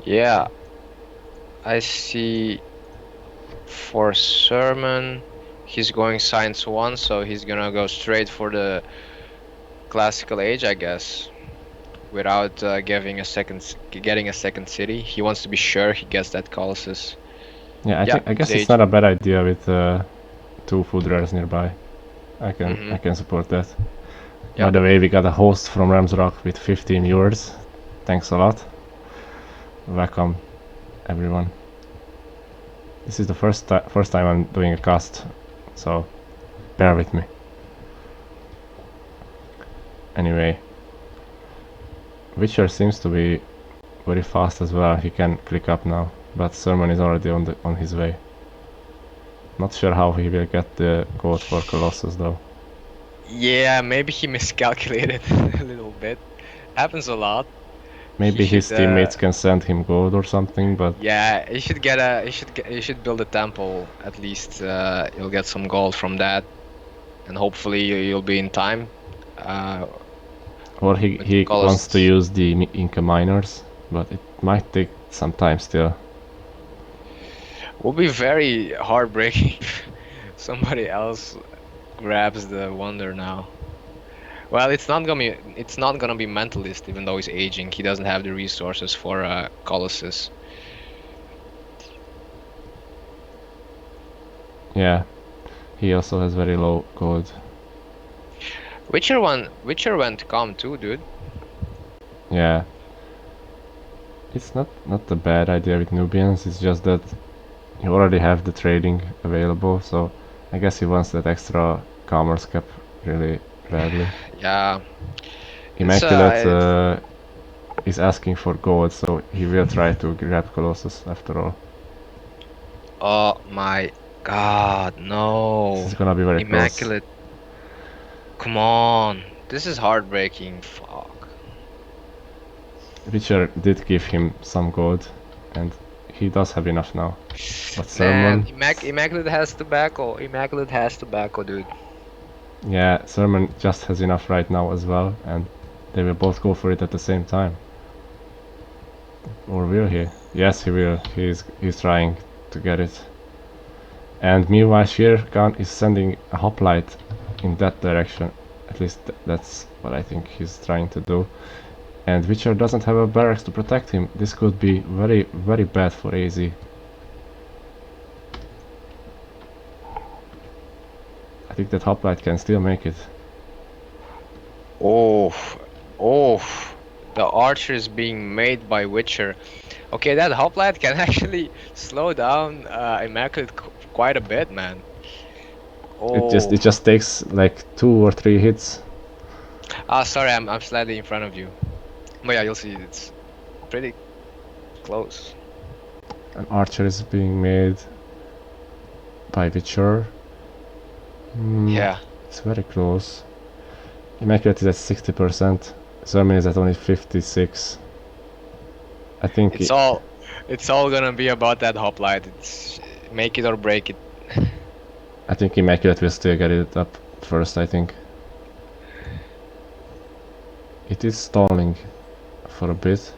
yeah, I see for Sermon he's going science 1, so he's gonna go straight for the classical age, I guess, without getting a second city. He wants to be sure he gets that Colossus. Yeah, I guess it's not a bad idea with 2 food rares nearby. I can support that. By the way, we got a host from Ramsrock with 15 viewers. Thanks a lot. Welcome, everyone. This is the first time I'm doing a cast, so bear with me. Anyway, Witcher seems to be very fast as well. He can click up now, but Sermon is already on his way. Not sure how he will get the code for Colossus though. Yeah, maybe he miscalculated a little bit. Happens a lot. Maybe his teammates can send him gold or something, but yeah, he should build a temple at least. You'll get some gold from that, and hopefully you'll be in time. Or he wants to use the Inca miners, but it might take some time still. Will be very heartbreaking if somebody else grabs the Wonder now. Well, it's not gonna be Mentalist, even though he's aging. He doesn't have the resources for Colossus. Yeah, he also has very low gold. Witcher went calm too, dude. Yeah. It's not a bad idea with Nubians, it's just that you already have the trading available, so I guess he wants that extra commerce cap really badly. Yeah. Immaculate is asking for gold, so he will try to grab Colossus after all. Oh my god, no. This is gonna be very Immaculate. Close. Come on. This is heartbreaking. Fuck. Witcher did give him some gold, and he does have enough now. But Man, Immaculate has tobacco. Immaculate has tobacco, dude. Yeah, Sermon just has enough right now as well, and they will both go for it at the same time. Or will he? Yes, he will. He's trying to get it. And meanwhile, Shere Khan is sending a hoplite in that direction. At least that's what I think he's trying to do. And Witcher doesn't have a barracks to protect him. This could be very, very bad for AZ. I think that hoplite can still make it. Oh, the archer is being made by Witcher. Okay, that hoplite can actually slow down Immaculate quite a bit, man. Oh. It just takes like 2 or 3 hits. Ah, sorry, I'm slightly in front of you. But yeah, you'll see it's pretty close. An archer is being made by Witcher. Yeah. It's very close. Immaculate is at 60%. Sermon is at only 56. I think it's all gonna be about that hoplite. It's make it or break it. I think Immaculate will still get it up first, I think. It is stalling for a bit.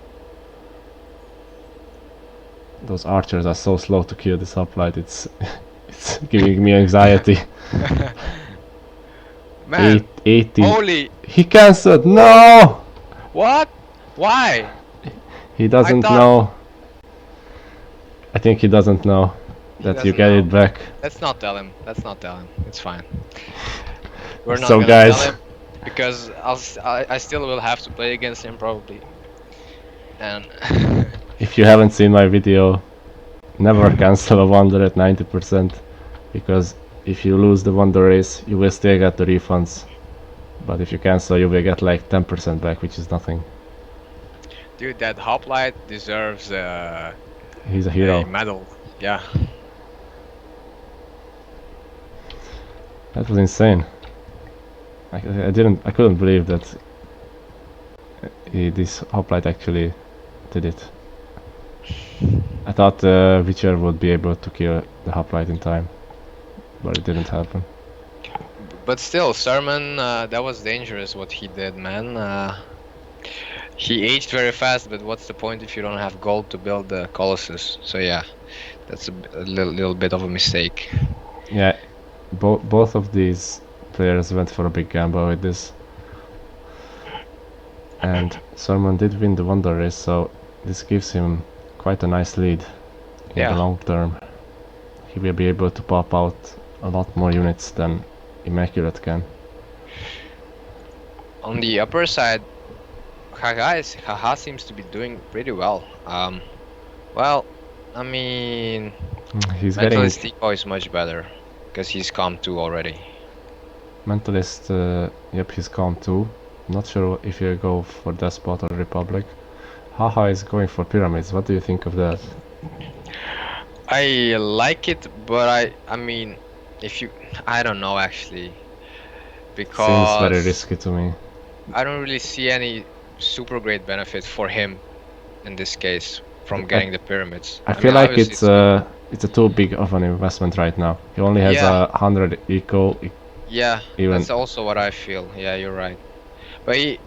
Those archers are so slow to kill this hoplite, it's giving me anxiety. Man, 80. Holy! He cancelled! No! What? Why? He doesn't know. I think he doesn't know that you get it back. Let's not tell him. Let's not tell him. It's fine. We're not so gonna guys, tell him because I still will have to play against him probably. And if you haven't seen my video, never cancel a wonder at 90%, because if you lose the wonder race, you will still get the refunds. But if you cancel, you will get like 10% back, which is nothing. Dude, that hoplite deserves he's a hero. A medal. Yeah. That was insane. I couldn't believe that this hoplite actually did it. I thought Witcher would be able to kill the hoplite in time, but it didn't happen. But still, Sermon, that was dangerous what he did, man. He aged very fast, but what's the point if you don't have gold to build the Colossus? So yeah, that's a little bit of a mistake. Yeah, both of these players went for a big gamble with this. And Sermon did win the wonder race, so this gives him quite a nice lead in the long term. He will be able to pop out a lot more units than Immaculate can. On the upper side, Haha seems to be doing pretty well. Well, I mean, he's Mentalist Decoy is much better because he's calm 2 already. Mentalist, yep, he's calm 2. Not sure if he'll go for Despot or Republic. Haha is going for Pyramids. What do you think of that? I like it, but I mean, I don't know actually, because seems very risky to me. I don't really see any super great benefit for him in this case from getting the pyramids. I feel like it's a too big of an investment right now. He only has 100 eco. Yeah, that's also what I feel. Yeah, you're right. But I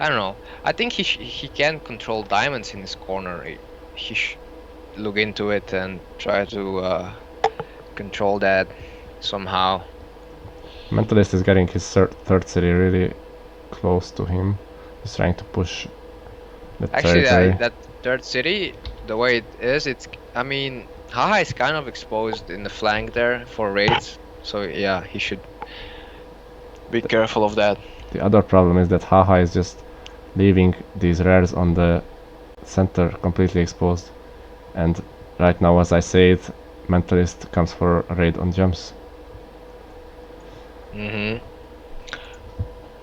don't know. I think he can control diamonds in his corner. He should look into it and try to control that somehow. Mentalist is getting his third city really close to him. He's trying to push the territory. That third city, the way it is, I mean, Haha is kind of exposed in the flank there for raids. So yeah, he should be careful of that. The other problem is that Haha is just leaving these rares on the center completely exposed. And right now, as I say it, Mentalist comes for a raid on gems. I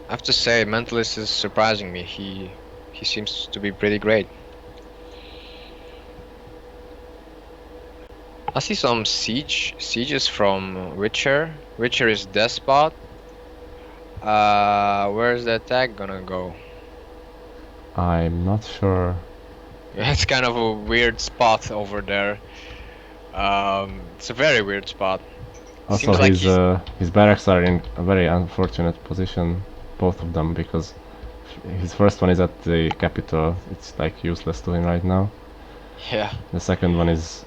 have to say, Mentalist is surprising me. He seems to be pretty great. I see some sieges from Witcher. Witcher is Despot. Where's the attack gonna go? I'm not sure. It's kind of a weird spot over there. It's a very weird spot. Also, Seems like his barracks are in a very unfortunate position, both of them, because his first one is at the capital. It's like useless to him right now. Yeah. The second one is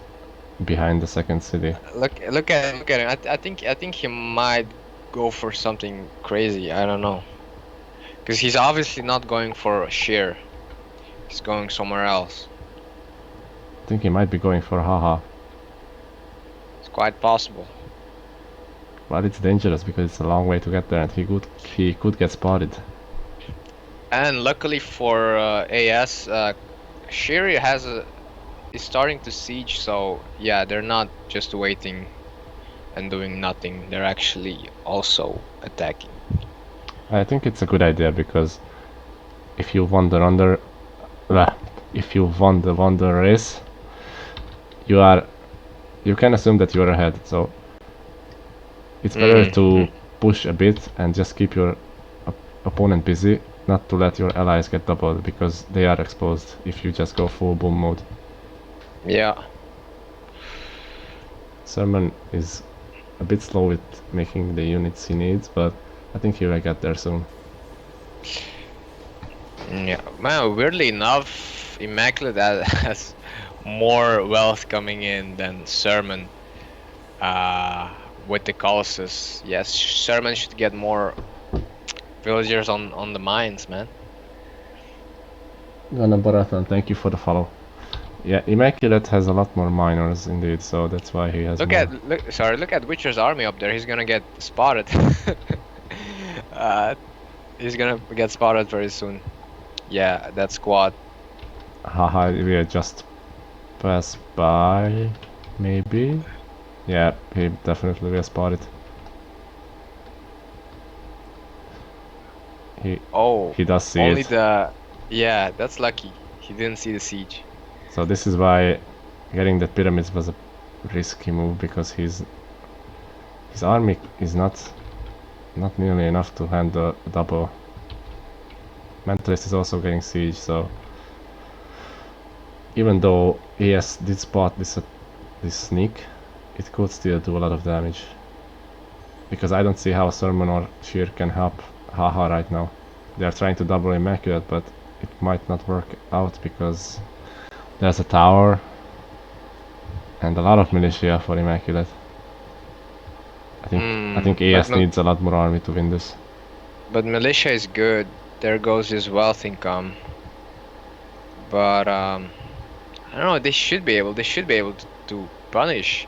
behind the second city. Look at him. I think he might go for something crazy. I don't know. Because he's obviously not going for sheer. He's going somewhere else. I think he might be going for haha. It's quite possible. But it's dangerous because it's a long way to get there, and he could get spotted. And luckily for AS, Shiri is starting to siege, so yeah, they're not just waiting and doing nothing. They're actually also attacking. I think it's a good idea because if you won the wonder race, you can assume that you're ahead. So it's better to push a bit and just keep your opponent busy, not to let your allies get doubled because they are exposed if you just go full boom mode. Yeah. Sermon is a bit slow with making the units he needs, but I think he will get there soon. Yeah, man, weirdly enough, Immaculate has more wealth coming in than Sermon. With the Colossus. Yes, Sermon should get more villagers on the mines, man. Gonna Barathon, thank you for the follow. Yeah, Immaculate has a lot more miners indeed, so that's why he has Look at Witcher's army up there. He's gonna get spotted. He's gonna get spotted very soon. Yeah, that squad. Haha, we just pass by, maybe? Yeah, he definitely will spot it. He does see only it. Yeah, that's lucky. He didn't see the siege. So this is why getting the pyramids was a risky move, because his army is not nearly enough to handle a double. Mentalist is also getting siege, so even though AS did spot this sneak, it could still do a lot of damage. Because I don't see how Sermon or Sheer can help Haha right now. They are trying to double Immaculate, but it might not work out because there's a tower and a lot of militia for Immaculate. I think AS needs a lot more army to win this. But militia is good. There goes his wealth income. But I don't know. They should be able to punish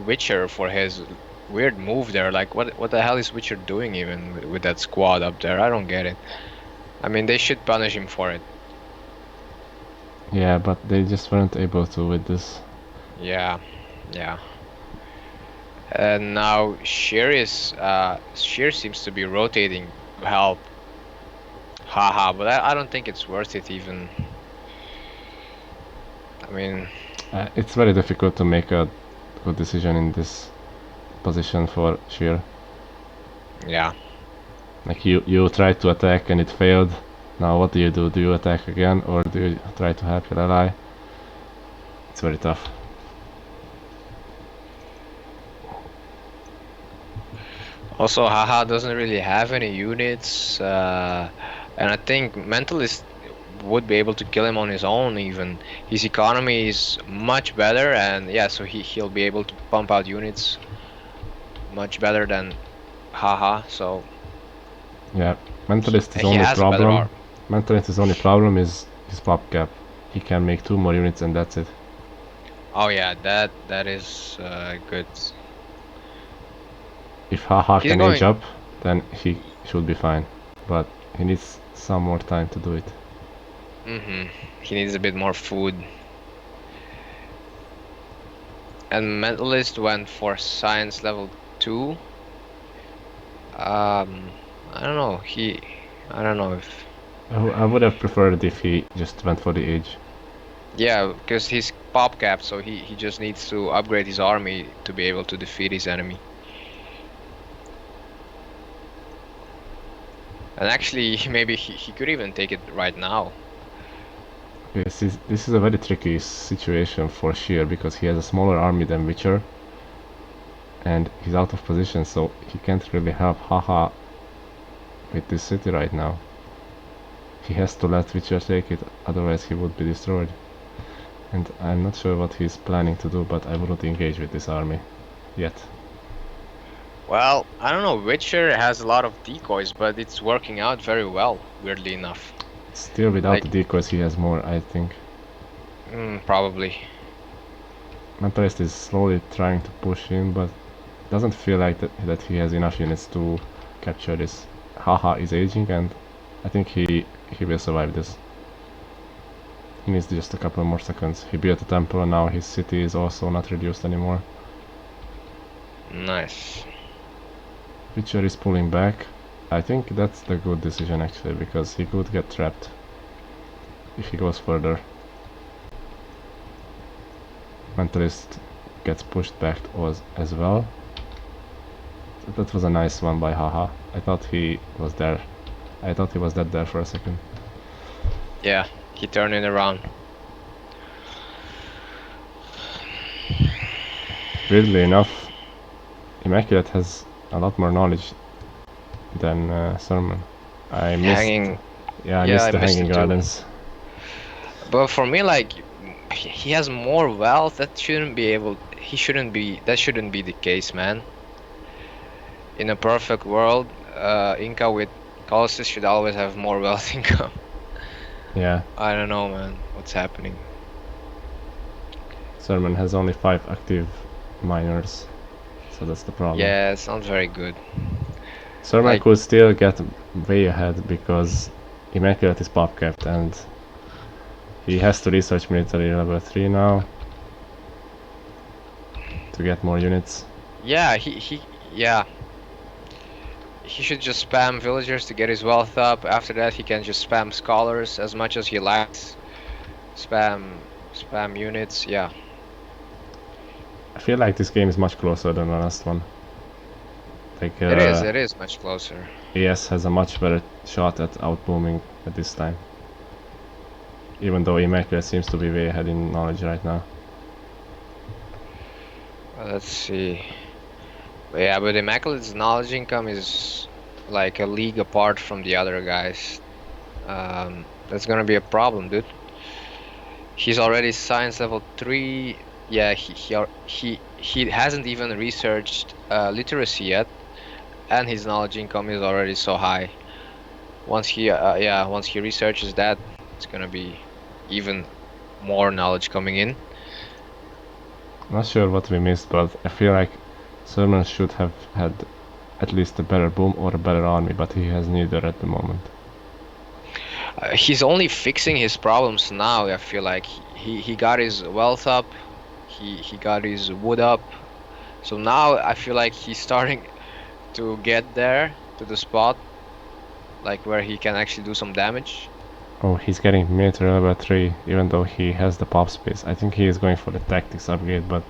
Witcher for his weird move there. Like, what the hell is Witcher doing even with that squad up there? I don't get it. I mean, they should punish him for it. Yeah, but they just weren't able to with this. Yeah. And now Sheer seems to be rotating help. Haha, but I don't think it's worth it even. I mean, it's very difficult to make a good decision in this position for Sheer. Yeah. Like you tried to attack and it failed. Now what do? Do you attack again or do you try to help your ally? It's very tough. Also, Haha doesn't really have any units, and I think Mentalist would be able to kill him on his own even. His economy is much better, and yeah, so he'll be able to pump out units much better than Haha, so... Yeah, Mentalist's only problem is his pop cap. He can make 2 more units and that's it. Oh yeah, that is good. If Haha can age up, then he should be fine. But he needs some more time to do it. He needs a bit more food. And Mentalist went for Science level 2. I don't know. I don't know if. I would have preferred if he just went for the age. Yeah, because he's pop capped, so he just needs to upgrade his army to be able to defeat his enemy. And actually, maybe he could even take it right now. Yes, this is a very tricky situation for Sheer because he has a smaller army than Witcher. And he's out of position, so he can't really help Haha with this city right now. He has to let Witcher take it, otherwise he would be destroyed. And I'm not sure what he's planning to do, but I wouldn't engage with this army yet. Well, I don't know, Witcher has a lot of decoys, but it's working out very well, weirdly enough. Still without the decoys he has more, I think. Probably. Mentalist is slowly trying to push in, but doesn't feel like that he has enough units to capture this. Haha is aging, and I think he will survive this. He needs just a couple more seconds. He built a temple and now his city is also not reduced anymore. Nice. Witcher is pulling back. I think that's the good decision actually, because he could get trapped if he goes further. Mentalist gets pushed back as well. That was a nice one by Haha. I thought he was there. I thought he was dead there for a second. Yeah, he turned it around. Weirdly enough, Immaculate has a lot more knowledge than Sermon. I missed. I missed the Hanging Gardens. But for me, like, he has more wealth. That shouldn't be able. He shouldn't be. That shouldn't be the case, man. In a perfect world, Inca with Colossus should always have more wealth income. Yeah. I don't know, man. What's happening? Sermon has only 5 active miners, so that's the problem. Yeah, it's not very good. Sermon could still get way ahead because Immaculate is pop capped and he has to research military level 3 now to get more units. Yeah, he should just spam villagers to get his wealth up. After that, he can just spam scholars as much as he likes. Spam units, yeah. I feel like this game is much closer than the last one. Like, it is much closer. ES has a much better shot at outbooming at this time. Even though Immaculate seems to be way ahead in knowledge right now. Let's see. But yeah, but Immaculate's knowledge income is like a league apart from the other guys. That's gonna be a problem, dude. He's already science level 3. Yeah, he hasn't even researched literacy yet, and his knowledge income is already so high. Once he researches that, it's gonna be even more knowledge coming in. Not sure what we missed, but I feel like Sermon should have had at least a better boom or a better army, but he has neither at the moment. He's only fixing his problems now. I feel like he got his wealth up, he got his wood up, so now I feel like he's starting to get there to the spot like where he can actually do some damage. Oh, he's getting military level 3 even though he has the pop space. I think he is going for the tactics upgrade, but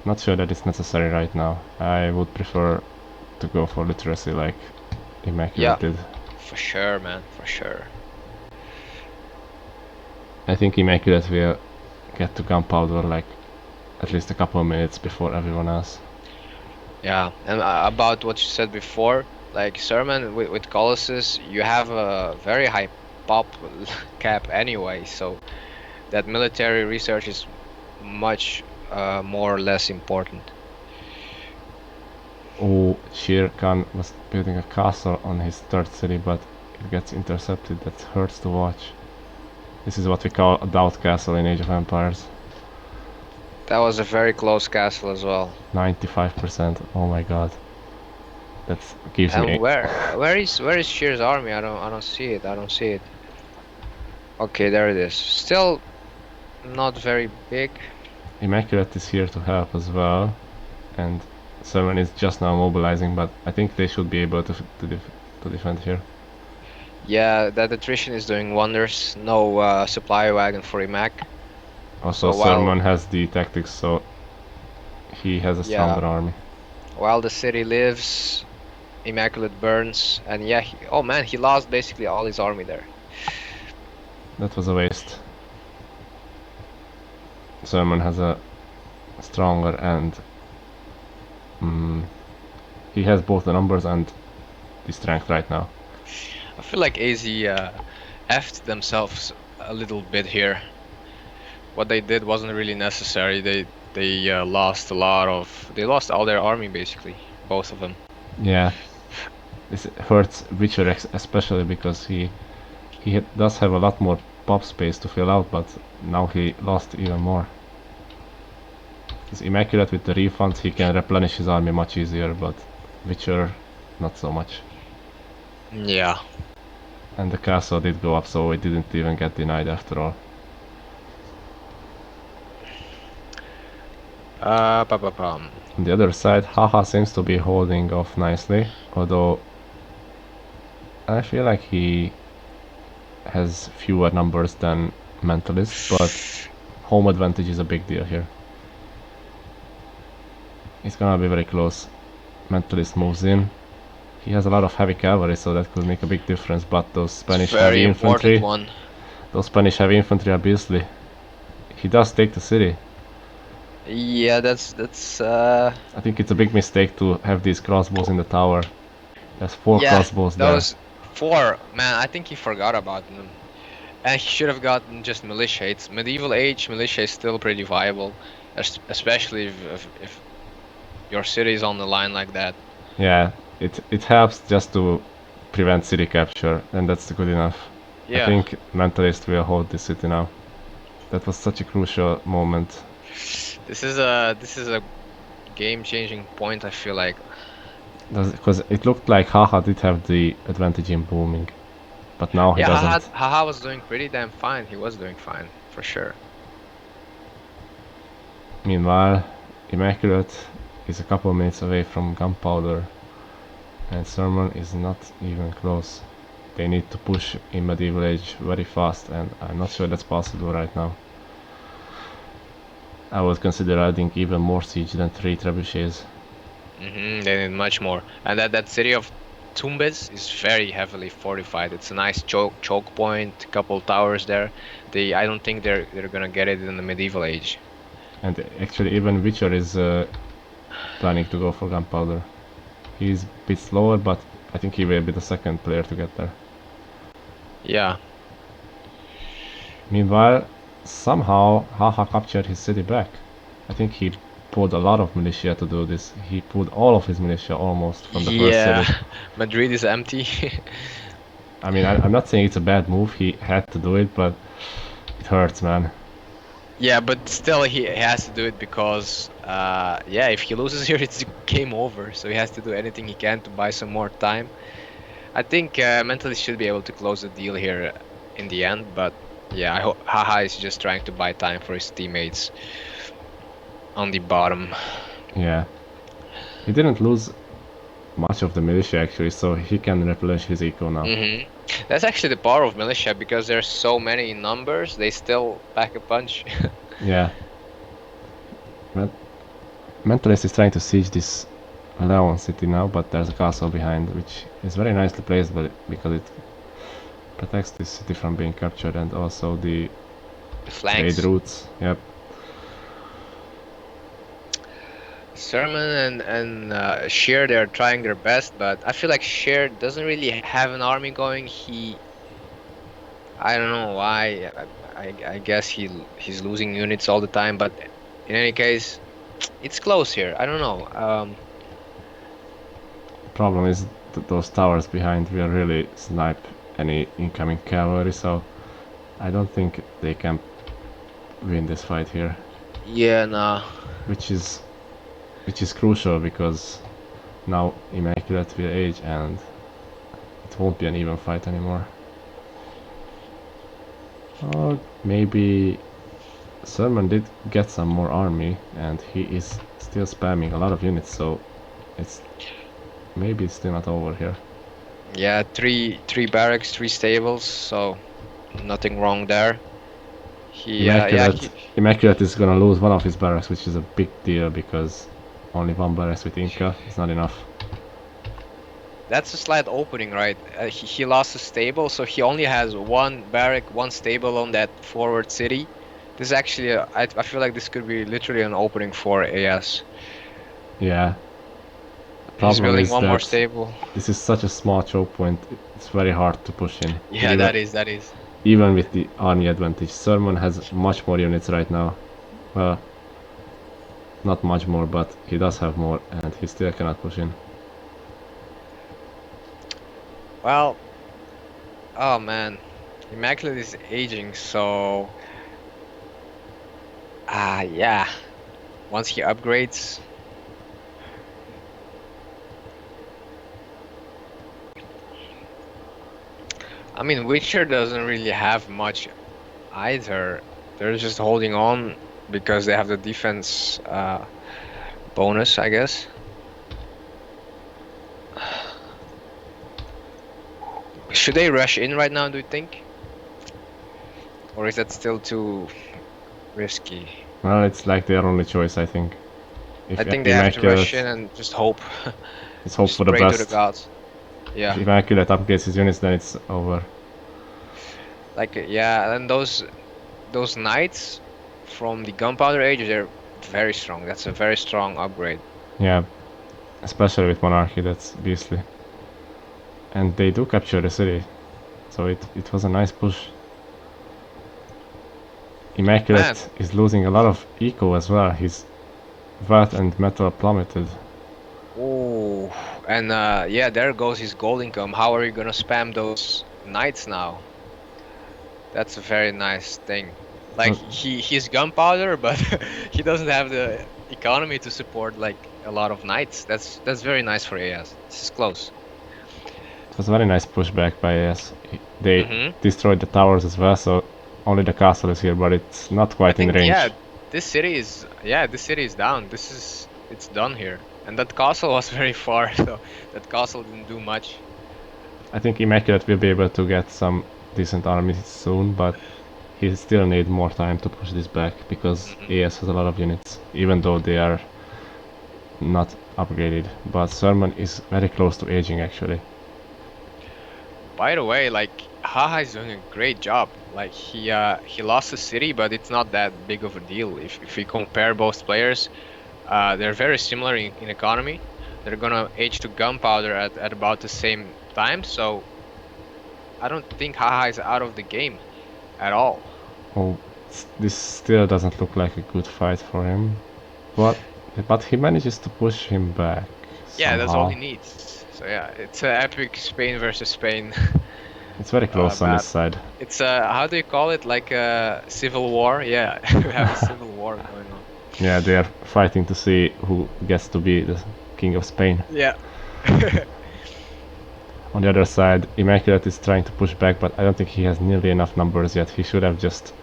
not sure that it's necessary right now. I would prefer to go for literacy like Immaculate did. For sure, man, for sure. I think Immaculate will get to gunpowder like at least a couple of minutes before everyone else. Yeah, and about what you said before, like Sermon with Colossus, you have a very high pop cap anyway, so that military research is much more or less important. Oh, Shere Khan was building a castle on his third city, but it gets intercepted. That hurts to watch. This is what we call a doubt castle in Age of Empires. That was a very close castle as well. 95%. Oh my god. That gives me. And where is Sheer's army? I don't see it. I don't see it. Okay, there it is. Still not very big. Immaculate is here to help as well, and Sermon is just now mobilizing, but I think they should be able to defend here. Yeah, that attrition is doing wonders. No supply wagon for Imac. Also, so Sermon has the tactics, so he has a stronger army. While the city lives, Immaculate burns, and yeah, oh man, he lost basically all his army there. That was a waste. Sermon has a stronger and he has both the numbers and the strength right now. I feel like AZ effed themselves a little bit here. What they did wasn't really necessary. They lost a lot of. They lost all their army basically, both of them. Yeah, this hurts Witcher especially because he does have a lot more pop space to fill out, but now he lost even more. He's Immaculate with the refunds, he can replenish his army much easier, but Witcher not so much. Yeah. And the castle did go up, so it didn't even get denied after all. On the other side, Haha seems to be holding off nicely, although I feel like he has fewer numbers than Mentalist, but home advantage is a big deal here. It's gonna be very close. Mentalist moves in. He has a lot of heavy cavalry, so that could make a big difference, but those Spanish heavy infantry... Those Spanish heavy infantry are beastly. He does take the city. Yeah, that's I think it's a big mistake to have these crossbows in the tower. There's 4 crossbows there. Those 4, man, I think he forgot about them. And he should have gotten just militia. It's medieval age, militia is still pretty viable, especially if your city is on the line like that. Yeah, it helps just to prevent city capture, and that's good enough. Yeah. I think Mentalist will hold this city now. That was such a crucial moment. This is a game-changing point, I feel like. Because it looked like Haha did have the advantage in booming, but now he doesn't. Haha was doing pretty damn fine. He was doing fine, for sure. Meanwhile, Immaculate is a couple minutes away from gunpowder, and Sermon is not even close. They need to push in medieval age very fast, and I'm not sure that's possible right now. I would consider adding even more siege than 3 trebuchets. They need much more. And that city of Tumbes is very heavily fortified. It's a nice choke point, couple towers there. I don't think they're gonna get it in the medieval age. And actually even Witcher is planning to go for gunpowder. He's a bit slower, but I think he will be the second player to get there. Yeah. Meanwhile, somehow Haha captured his city back. I think he pulled a lot of militia to do this. He pulled all of his militia almost from the first city. Madrid is empty. I mean, I'm not saying it's a bad move, he had to do it, but it hurts, man. Yeah, but still he has to do it because, yeah, if he loses here, it's game over. So he has to do anything he can to buy some more time. I think Mentalist should be able to close the deal here in the end, but yeah, I hope Haha is just trying to buy time for his teammates on the bottom. Yeah. He didn't lose much of the militia actually, so he can replenish his eco now. That's actually the power of militia, because there's so many in numbers, they still pack a punch. Yeah. Mentalist is trying to siege this Leon city now, but there's a castle behind, which is very nicely placed, but because it protects this city from being captured, and also the flanks. Trade routes. Yep. Sermon and Sheer, they're trying their best, but I feel like Sheer doesn't really have an army going. I don't know why. I guess he's losing units all the time, but in any case, it's close here. I don't know. Problem is those towers behind will really snipe any incoming cavalry, so I don't think they can win this fight here. Yeah, nah. Which is crucial, because now Immaculate will age and it won't be an even fight anymore. Or maybe Sermon did get some more army, and he is still spamming a lot of units, so it's maybe it's still not over here. Yeah, three barracks, 3 stables, so nothing wrong there. Immaculate is gonna lose one of his barracks, which is a big deal because only 1 barracks with Inca is not enough. That's a slight opening, right? He lost a stable, so he only has 1 barrack, 1 stable on that forward city. This is actually, I feel like this could be literally an opening for AS. Yeah. He's building 1 more stable. This is such a small choke point, it's very hard to push in. Yeah, that is. Even with the army advantage, Sermon has much more units right now. Well, not much more, but he does have more, and he still cannot push in. Well, oh man, Immaculate is aging, so yeah. Once he upgrades, I mean, Witcher doesn't really have much either. They're just holding on because they have the defense bonus, I guess. Should they rush in right now, do you think? Or is that still too risky? Well, it's like their only choice, I think. I think they have to rush in and just hope. Let's hope for the pray best. to the gods. Yeah. If Immaculate upgrades his units, then it's over. Like, yeah, and those knights from the Gunpowder Age, they're very strong. That's a very strong upgrade. Yeah, especially with Monarchy, that's beastly. And they do capture the city, so it was a nice push. Immaculate is losing a lot of eco as well. His VAT and metal plummeted. Oh, and yeah, there goes his gold income. How are you gonna spam those knights now? That's a very nice thing. Like, he's gunpowder, but he doesn't have the economy to support like a lot of knights. That's very nice for AS. This is close. It was a very nice pushback by AS. They destroyed the towers as well, so only the castle is here, but it's not quite in range. Yeah, this city is down. It's done here. And that castle was very far, so that castle didn't do much. I think Immaculate will be able to get some decent armies soon, but he still needs more time to push this back because AS has a lot of units, even though they are not upgraded. But Sermon is very close to aging actually. By the way, like, Haha is doing a great job. Like, he lost the city, but it's not that big of a deal. If we compare both players, they're very similar in economy. They're gonna age to gunpowder at about the same time, so I don't think Haha is out of the game at all. Oh, this still doesn't look like a good fight for him. But he manages to push him back. Yeah, that's somehow. all he needs. So yeah, it's an epic Spain versus Spain. It's very close on this side. It's how do you call it? Like a civil war? Yeah, we have a civil war going on. Yeah, they are fighting to see who gets to be the king of Spain. Yeah. On the other side, Immaculate is trying to push back, but I don't think he has nearly enough numbers yet. He should have just...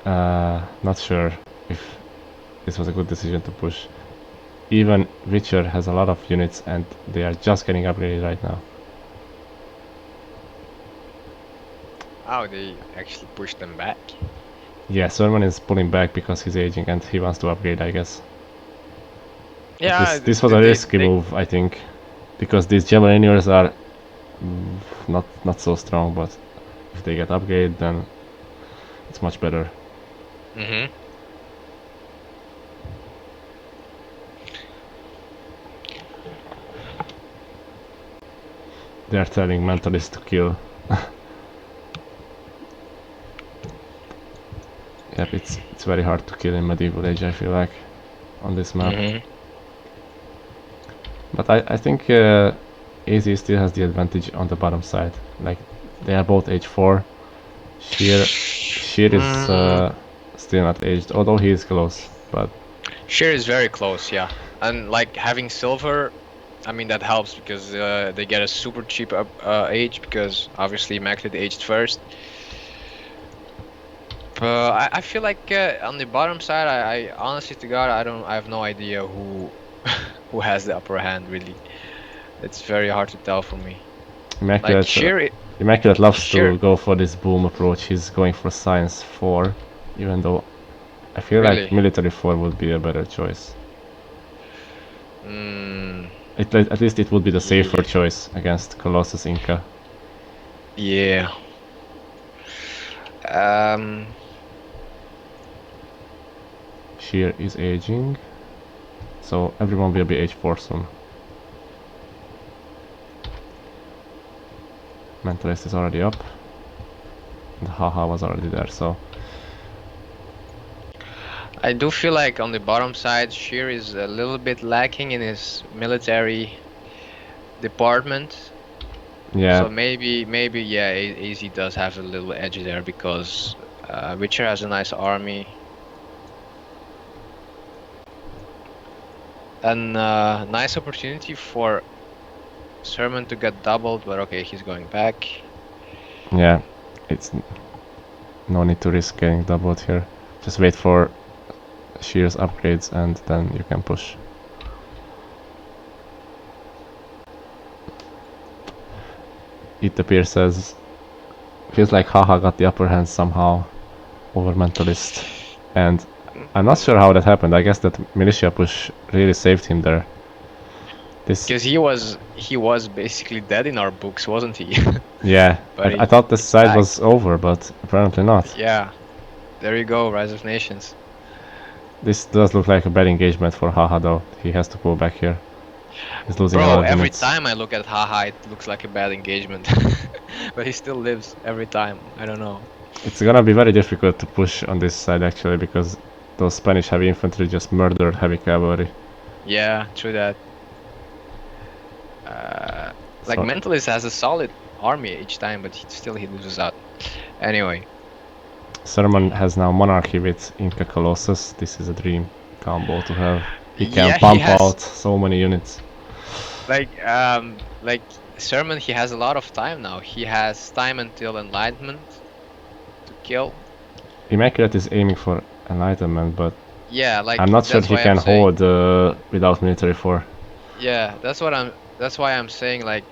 not sure if this was a good decision to push. Even Witcher has a lot of units and they are just getting upgraded right now. Oh, they actually pushed them back. Yeah, Sermon is pulling back because he's aging and he wants to upgrade, I guess. Yeah, this was a risky move, I think, because these Javeliniers are not so strong, but if they get upgraded, then it's much better. They are telling Mentalists to kill. Yep, it's very hard to kill in Medieval Age, I feel like, on this map. But I think AZ still has the advantage on the bottom side. Like, they are both age 4. Sheer is still not aged, although he is close. But Sheer is very close, yeah. And like having silver, I mean that helps because they get a super cheap age because obviously Immaculate aged first. I feel like on the bottom side, I honestly to God, I have no idea who who has the upper hand really. It's very hard to tell for me. Immaculate, Like Sheer, Immaculate loves Sheer, to go for this boom approach. He's going for Science 4, even though I feel like really. Military 4 would be a better choice. At least it would be the safer choice against Colossus Inca. Yeah. Sheer is aging, so everyone will be age 4 soon. Mentalist is already up. And Haha was already there, so I do feel like on the bottom side, Sheer is a little bit lacking in his military department. yeah. So maybe yeah, AZ does have a little edge there because Witcher has a nice army. And nice opportunity for Sermon to get doubled, but okay, he's going back. Yeah, it's no need to risk getting doubled here. Just wait for Sheer's upgrades and then you can push. It appears as feels like Haha got the upper hand somehow over Mentalist, and I'm not sure how that happened. I guess that militia push really saved him there. Because he was basically dead in our books, wasn't he? Yeah, I thought this side was over, but apparently not. Yeah, there you go, Rise of Nations. This does look like a bad engagement for Haha though. He has to pull back here. He's losing a lot of every units. time I look at Haha, it looks like a bad engagement. But he still lives every time. I don't know. It's gonna be very difficult to push on this side actually, because those Spanish heavy infantry just murdered heavy cavalry. Yeah, true that. Like Mentalist has a solid army each time, but he loses out. Anyway. Sermon has now Monarchy with Inca Colossus. This is a dream combo to have. He can pump out so many units. Like Sermon, he has a lot of time now. He has time until Enlightenment to kill. Immaculate is aiming for Enlightenment, but yeah, like I'm not sure he can hold without military 4. Yeah, that's why I'm saying like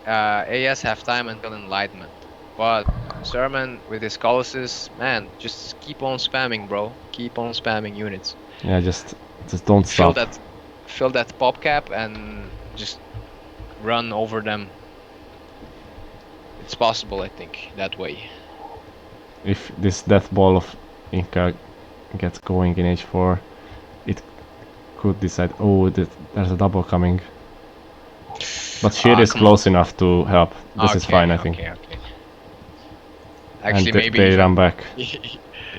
AS have time until Enlightenment. But Sermon with his Colossus, man, just keep on spamming, bro. Keep on spamming units. Yeah, just don't stop. Fill that pop cap and just run over them. It's possible, I think, that way. If this death ball of Inca gets going in H4, it could decide, oh, there's a double coming. But Sheer is close enough to help. This is fine, I think. Okay. Actually, and maybe they run back.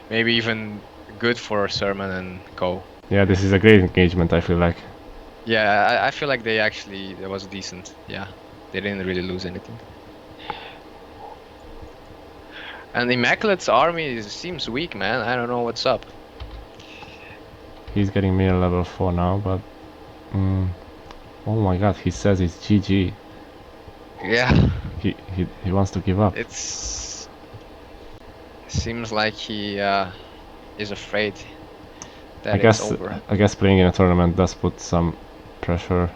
Maybe even good for Sermon and Co. Yeah, this is a great engagement, I feel like. Yeah, I feel like that was decent. Yeah, they didn't really lose anything. And Immaculate's army seems weak, man. I don't know what's up. He's getting mere level 4 now, but oh my god, he says it's GG. Yeah. He wants to give up. Seems like he is afraid that it's over. I guess playing in a tournament does put some pressure,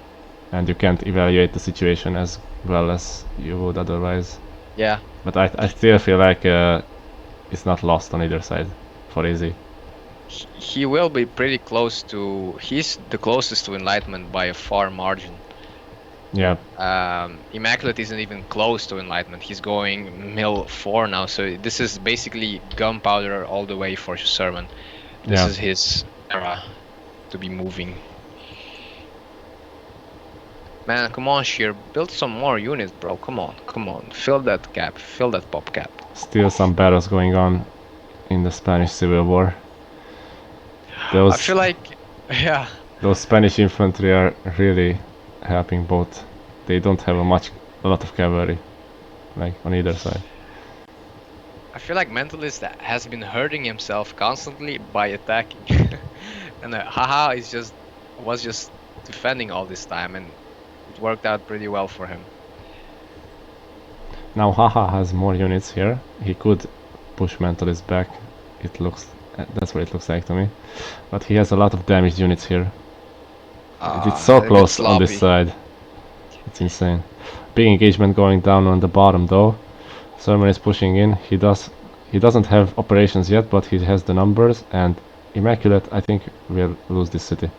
and you can't evaluate the situation as well as you would otherwise. Yeah. But I still feel like it's not lost on either side for Easy. He will be pretty close to. He's the closest to Enlightenment by a far margin. Yeah. Immaculate isn't even close to Enlightenment. He's going Mill 4 now, so this is basically gunpowder all the way for Sermon. This is his era to be moving. Man, come on, Sheer, build some more units, bro. Come on. Fill that gap, fill that pop cap. Still some battles going on in the Spanish Civil War. I feel like, yeah. Those Spanish infantry are really helping both. They don't have a lot of cavalry, like on either side. I feel like Mentalist has been hurting himself constantly by attacking, and Haha was just defending all this time, and it worked out pretty well for him. Now Haha has more units here. He could push Mentalist back, it looks. That's what it looks like to me. But he has a lot of damaged units here. It's so close on this side. It's insane. Big engagement going down on the bottom though. Sermon is pushing in. He doesn't have operations yet, but he has the numbers, and Immaculate, I think, will lose this city.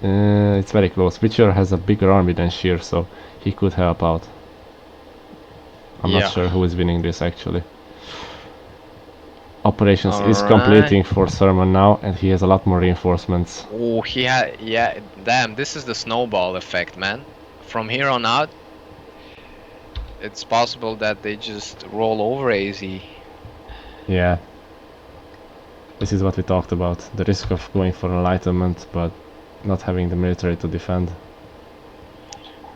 It's very close. Witcher has a bigger army than Sheer, so he could help out. I'm not sure who is winning this actually. Operations is completing for Sermon now, and he has a lot more reinforcements. Oh, yeah, damn, this is the snowball effect, man. From here on out, it's possible that they just roll over AZ. Yeah. This is what we talked about. The risk of going for enlightenment, but not having the military to defend.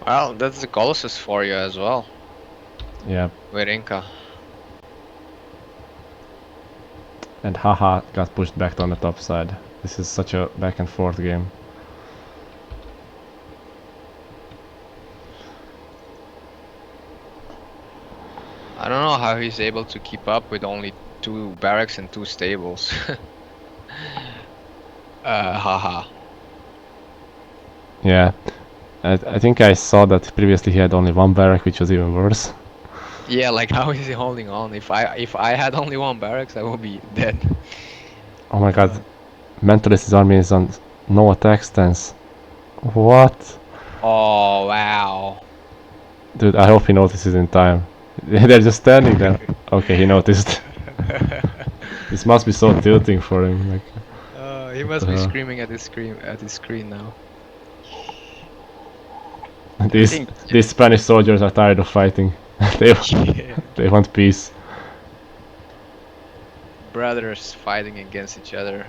Well, that's the Colossus for you as well. Yeah. With Inca. And Haha got pushed back on the top side. This is such a back and forth game. I don't know how he's able to keep up with only 2 barracks and 2 stables. Haha. Yeah. I think I saw that previously he had only 1 barrack, which was even worse. Yeah, like how is he holding on? If I had only 1 barracks, I would be dead. Oh my god. Mentalist's army is on no attack stance. What? Oh wow. Dude, I hope he notices in time. They're just standing there. Okay, he noticed. This must be so tilting for him. Like, he must be screaming at his screen now. These Spanish soldiers are tired of fighting. They want peace. Brothers fighting against each other.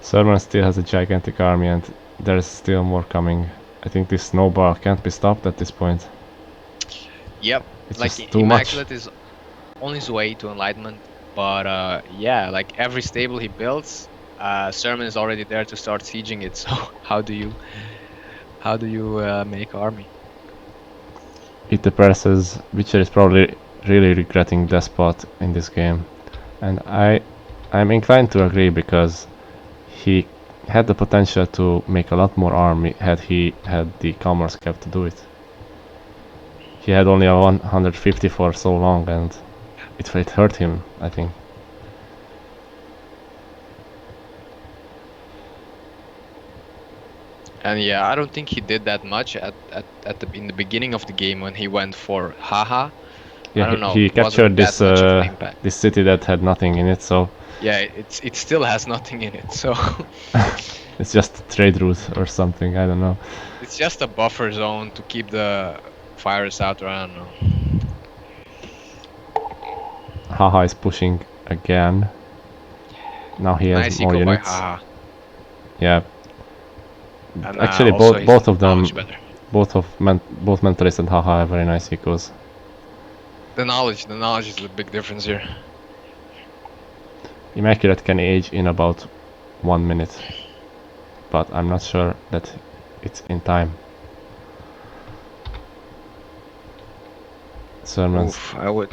Sermon still has a gigantic army, and there's still more coming. I think this snowball can't be stopped at this point. Yep, It's like just too Immaculate much. is on his way to enlightenment, but yeah, like every stable he builds, Sermon is already there to start sieging it. So how do you make army? It depresses. Witcher is probably really regretting Despot in this game, and I'm inclined to agree, because he had the potential to make a lot more army had he had the commerce cap to do it. He had only a 150 for so long, and it hurt him, I think. And yeah, I don't think he did that much in the beginning of the game when he went for Haha. Yeah, I don't know, he captured wasn't that much of an impact. this city that had nothing in it, so Yeah, it still has nothing in it, so it's just a trade route or something, I don't know. it's just a buffer zone to keep the fires out, or I don't know. Haha is pushing again. Now he has Nice more eco by units. Haha. Yeah. And, Actually, also both of them, knowledge better. both Mentalist and Haha have very nice ecos. The knowledge is the big difference here. Immaculate can age in about 1 minute, but I'm not sure that it's in time. Sermon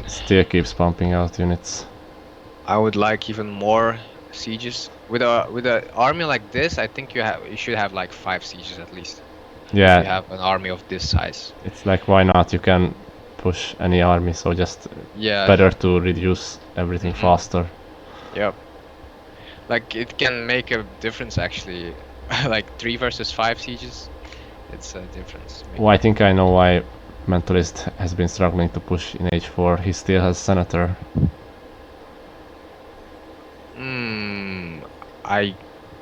still keeps pumping out units. I would like even more sieges. With a army like this, I think you should have like 5 sieges at least. Yeah. If you have an army of this size. It's like, why not? You can push any army, so just better to reduce everything faster. Yep. Like it can make a difference actually. Like 3 versus 5 sieges, it's a difference. Well, I think I know why Mentalist has been struggling to push in H4. He still has Senator. I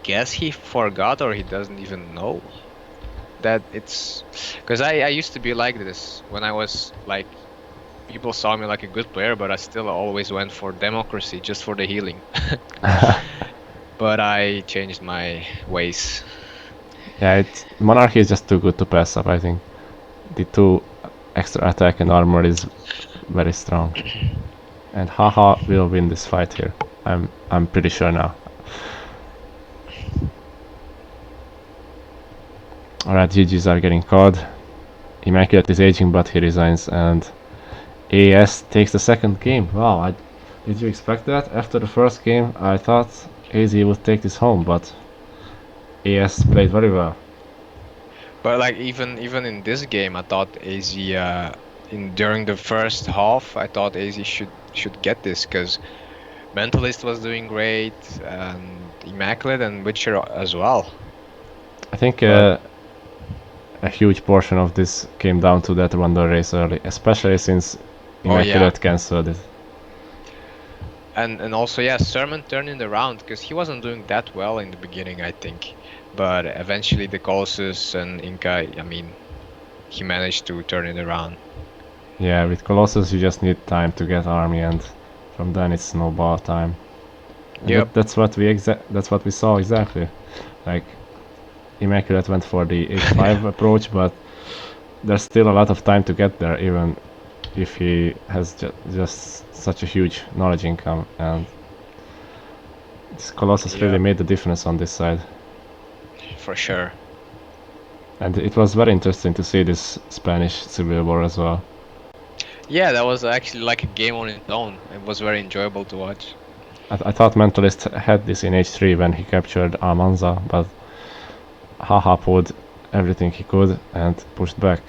guess he forgot, or he doesn't even know that it's because I used to be like this when I was like, people saw me like a good player, but I still always went for democracy just for the healing. But I changed my ways. Yeah, monarchy is just too good to pass up, I think. The 2 extra attack and armor is very strong. And Haha will win this fight here. I'm pretty sure now. Alright, GGs are getting caught. Immaculate is aging, but he resigns, and AS takes the second game. Wow, did you expect that? After the first game, I thought AZ would take this home, but AS played very well. But like even in this game, I thought AZ during the first half, I thought AZ should get this because Mentalist was doing great and Immaculate and Witcher as well. I think a huge portion of this came down to that Wonder race early, especially since Immaculate cancelled it. And also, yeah, Sermon turned it around because he wasn't doing that well in the beginning, I think. But eventually the Colossus and Inca, I mean, he managed to turn it around. Yeah, with Colossus you just need time to get army, and from then it's snowball time. Yeah, that's what we saw exactly. Like Immaculate went for the H5 approach, but there's still a lot of time to get there, even if he has just such a huge knowledge income, and this Colossus really made the difference on this side. For sure. And it was very interesting to see this Spanish Civil War as well. Yeah, that was actually like a game on its own. It was very enjoyable to watch. I thought Mentalist had this in H3 when he captured Almanza, but Haha pulled everything he could and pushed back.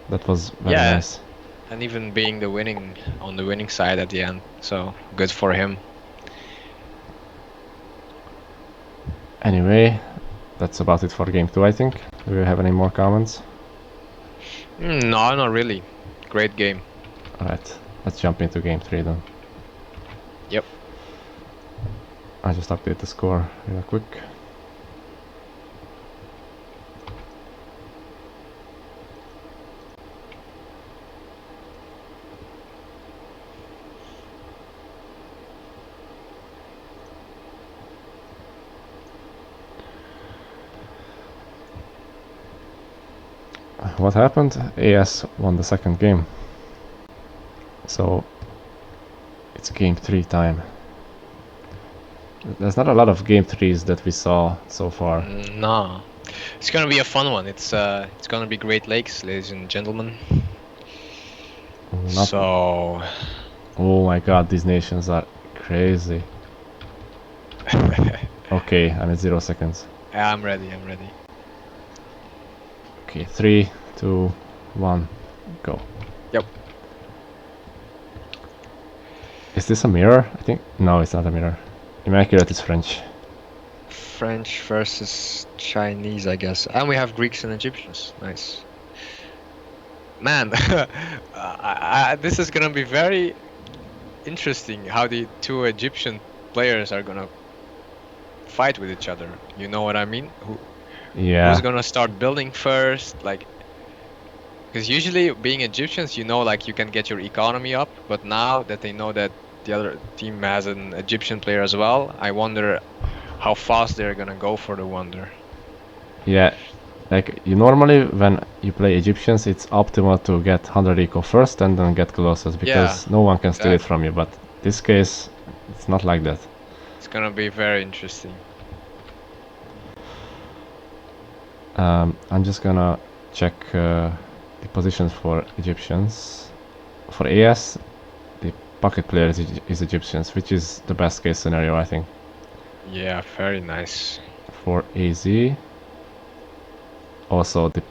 That was very nice. And even being on the winning side at the end, so good for him. Anyway, that's about it for game 2, I think. Do you have any more comments? No, not really. Great game. Alright, let's jump into game 3 then. Yep. I just update the score real quick. What happened? AS won the second game. So it's game 3 time. There's not a lot of game 3s that we saw so far. No. It's gonna be a fun one. It's gonna be Great Lakes, ladies and gentlemen. So oh my god, these nations are crazy. Okay, I'm at 0 seconds. Yeah, I'm ready. Okay, 3, 2, 1, go. Yep. Is this a mirror? I think no, it's not a mirror. Immaculate is French. French versus Chinese, I guess. And we have Greeks and Egyptians. Nice. Man, this is gonna be very interesting how the two Egyptian players are gonna fight with each other. You know what I mean? Who's gonna start building first? Like, because usually being Egyptians, you know, like you can get your economy up. But now that they know that the other team has an Egyptian player as well, I wonder how fast they're gonna go for the wonder. Yeah, like you normally when you play Egyptians, it's optimal to get 100 eco first and then get Colossus because no one can steal it from you. But this case, it's not like that. It's gonna be very interesting. I'm just gonna check the positions for Egyptians. For AS, the pocket player is Egyptians, which is the best case scenario, I think. Yeah, very nice. For AZ, also the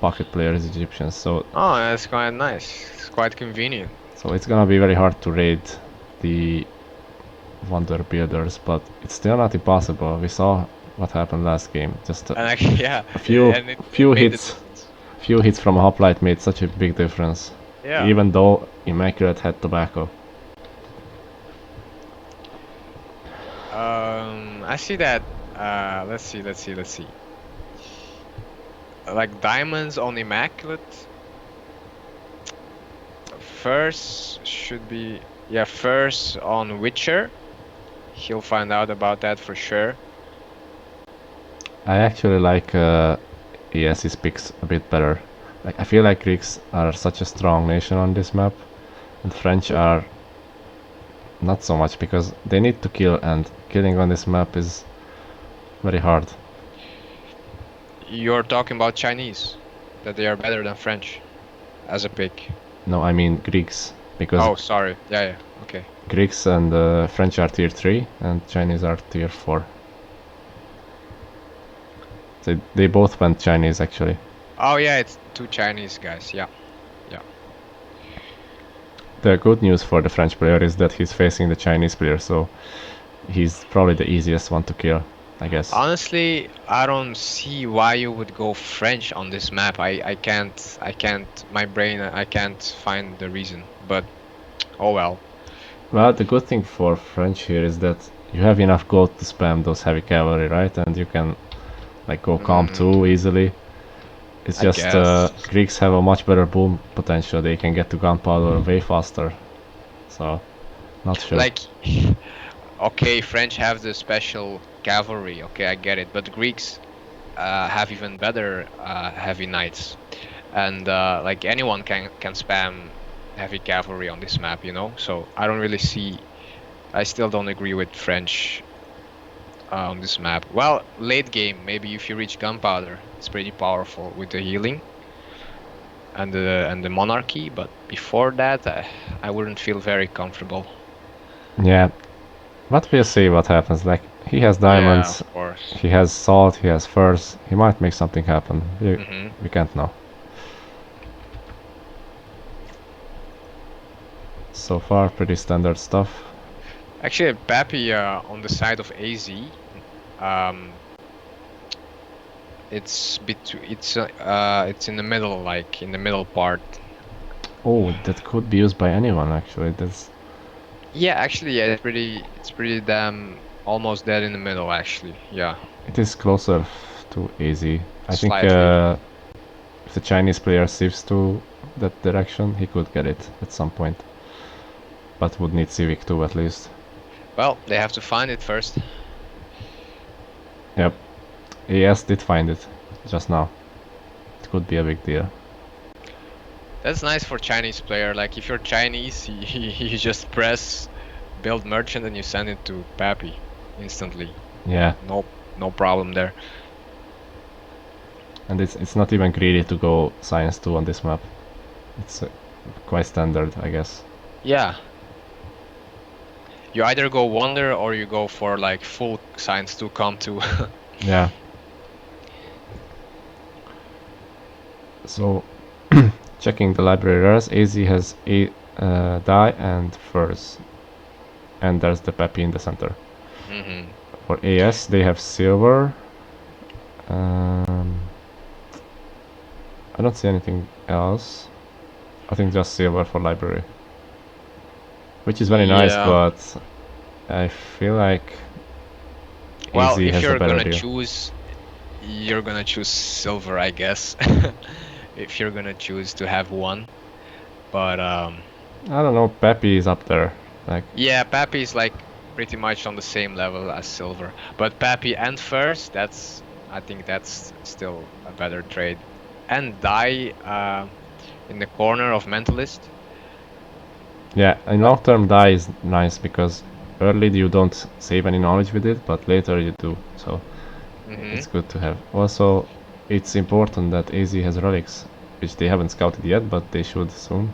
pocket player is Egyptians, so... Oh, that's quite nice. It's quite convenient. So it's gonna be very hard to raid the Wonder builders, but it's still not impossible. We saw what happened last game. Just a few hits from a hoplite made such a big difference. Yeah. Even though Immaculate had tobacco. I see that. Let's see. Like diamonds on Immaculate. First should be first on Witcher. He'll find out about that for sure. I actually like ES's picks a bit better. Like I feel like Greeks are such a strong nation on this map, and French are not so much because they need to kill, and killing on this map is very hard. You're talking about Chinese, that they are better than French as a pick. No, I mean Greeks. Because Oh, sorry. Yeah. Okay. Greeks and French are tier 3 and Chinese are tier 4. So they both went Chinese actually. Oh yeah, it's 2 Chinese guys. Yeah. The good news for the French player is that he's facing the Chinese player, so he's probably the easiest one to kill, I guess. Honestly, I don't see why you would go French on this map. I can't, my brain, I can't find the reason, but oh well. Well, the good thing for French here is that you have enough gold to spam those heavy cavalry, right? And you can like go calm 2 easily. It's I just guess. Greeks have a much better boom potential. They can get to gunpowder way faster. So, not sure. Like, okay, French have the special cavalry. Okay, I get it. But Greeks have even better heavy knights, and like anyone can spam heavy cavalry on this map, you know. So I don't really see. I still don't agree with French on this map. Well, late game, maybe if you reach gunpowder, it's pretty powerful with the healing and the monarchy. But before that, I wouldn't feel very comfortable. Yeah, but we'll see what happens. Like, he has diamonds, Yeah, of course. he has salt, he has furs. He might make something happen. We can't know. So far, pretty standard stuff. Actually, Pappy on the side of AZ, it's in the middle, like in the middle part. Oh, that could be used by anyone actually. That's Yeah, actually, yeah, it's pretty damn almost dead in the middle, actually. Yeah. it is closer to AZ. I think Slightly. if the Chinese player shifts to that direction, he could get it at some point. But would need Civic too at least. Well, they have to find it first. Yep. AS did find it just now. It could be a big deal. That's nice for Chinese player. Like if you're Chinese, you just press build merchant and you send it to Pappy instantly. Yeah. No problem there. And it's not even greedy to go Science 2 on this map. It's quite standard, I guess. Yeah. You either go Wonder or you go for like full Science 2 Com 2. Yeah. So, checking the library rares, AZ has a die and furs. And there's the Peppy in the center. For AS, they have silver. I don't see anything else. I think just silver for library. Which is very nice, but I feel like well, AZ if has you're a better gonna deal. choose, you're gonna choose silver, I guess. If you're gonna choose to have one. But I don't know, Peppy is up there. Like, yeah, Pappy is like pretty much on the same level as silver. But Pappy and furs, I think that's still a better trade. And die in the corner of Mentalist. yeah, in long term die is nice because early you don't save any knowledge with it, but later you do, so it's good to have. Also, it's important that AZ has relics, which they haven't scouted yet, but they should soon.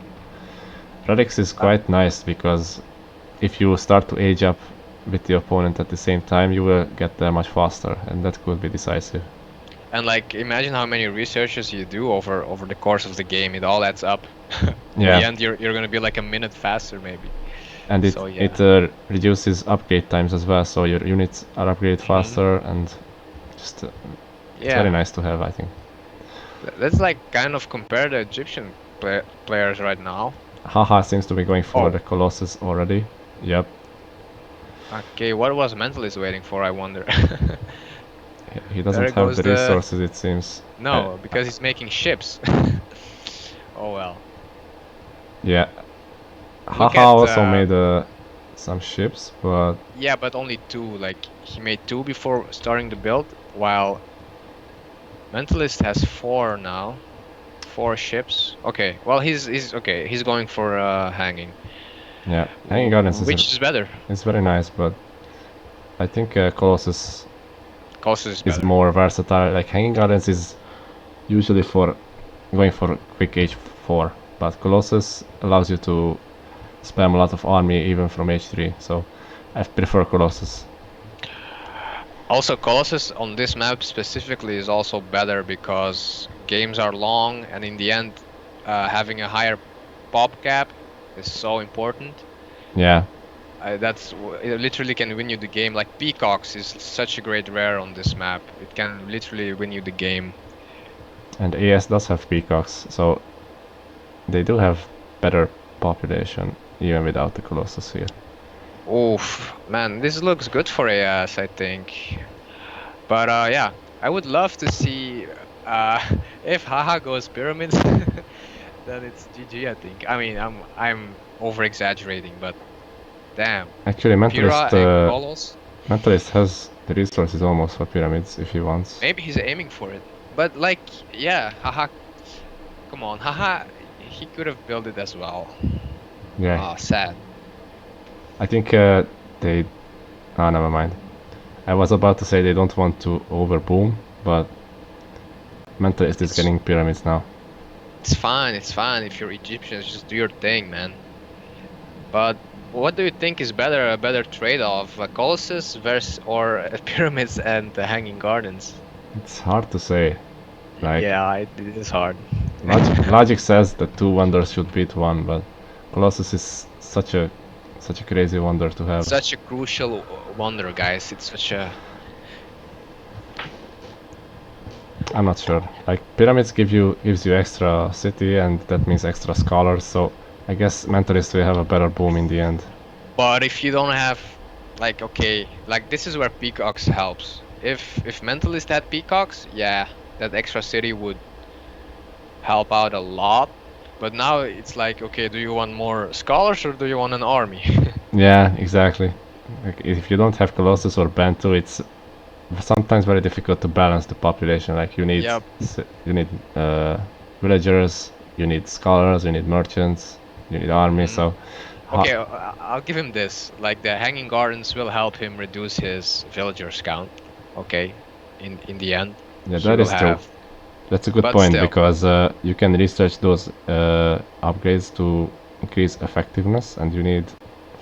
Relics is quite nice because if you start to age up with the opponent at the same time, you will get there much faster, and that could be decisive. And like, imagine how many researches you do over the course of the game. It all adds up. Yeah. In the end, you're gonna be like a minute faster, maybe. And it So, yeah. it reduces upgrade times as well, so your units are upgraded faster, and just it's very nice to have, I think. Let's like kind of compare the Egyptian players right now. Haha seems to be going for the Colossus already. Yep. Okay, what was Mentalist waiting for, I wonder? He doesn't There have goes the the- resources, it seems. No, because he's making ships. Oh well. Yeah. Look Haha at, also made some ships, but Yeah, but only 2. Like, he made 2 before starting the build, while Mentalist has 4 now. 4 ships. Okay, well he's okay. He's going for hanging. yeah, Hanging Gardens Which is better? it's very nice, but I think Colossus Colossus is is better. more versatile. Like, Hanging Gardens is usually for going for quick H4, but Colossus allows you to spam a lot of army even from H3, so I prefer Colossus. Also, Colossus on this map specifically is also better because games are long, and in the end, having a higher pop cap is so important. Yeah. It literally can win you the game. Like Peacocks is such a great rare on this map. It can literally win you the game. And AS does have Peacocks, so they do have better population even without the Colossus here. Oof, man, this looks good for AS, I think. But yeah, I would love to see if Haha goes pyramids, then it's GG, I think. I mean, I'm over exaggerating, but damn. Actually, Mentalist has the resources almost for pyramids if he wants. Maybe he's aiming for it, but like, yeah, Haha. Come on, Haha. He could have built it as well. Yeah. Ah, sad. I think they. Oh, never mind. I was about to say they don't want to overboom, but Mentalist is getting pyramids now. It's fine. It's fine. If you're Egyptians, just do your thing, man. But what do you think is better? A better trade-off, Colossus versus or pyramids and the Hanging Gardens? It's hard to say. Like, yeah, it is hard. Logic says that 2 wonders should beat 1, but Colossus is such a crazy wonder to have. Such a crucial wonder, guys. It's such a... I'm not sure. Like, pyramids gives you extra city, and that means extra scholars, so I guess Mentalist will have a better boom in the end. But if you don't have, like, okay, like this is where Peacocks helps. If Mentalist had Peacocks, yeah, that extra city would help out a lot. But now it's like, okay, do you want more scholars or do you want an army? Yeah, exactly. Like, if you don't have Colossus or Bantu, it's sometimes very difficult to balance the population. Like, you need villagers, you need scholars, you need merchants, you need army. So okay, I'll give him this. Like, the Hanging Gardens will help him reduce his villagers count. Okay, in the end. Yeah, that is true. That's a good point, because you can research those upgrades to increase effectiveness, and you need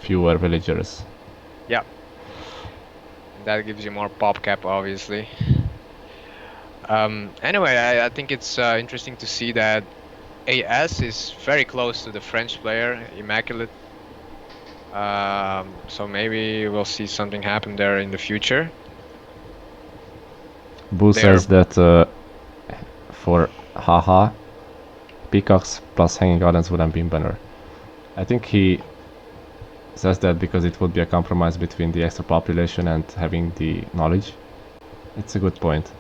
fewer villagers. Yeah. That gives you more pop cap, obviously. Anyway, I think it's interesting to see that AS is very close to the French player, Immaculate. So maybe we'll see something happen there in the future. Boo says that for Haha, Peacocks plus Hanging Gardens would have been better. I think he says that because it would be a compromise between the extra population and having the knowledge. It's a good point.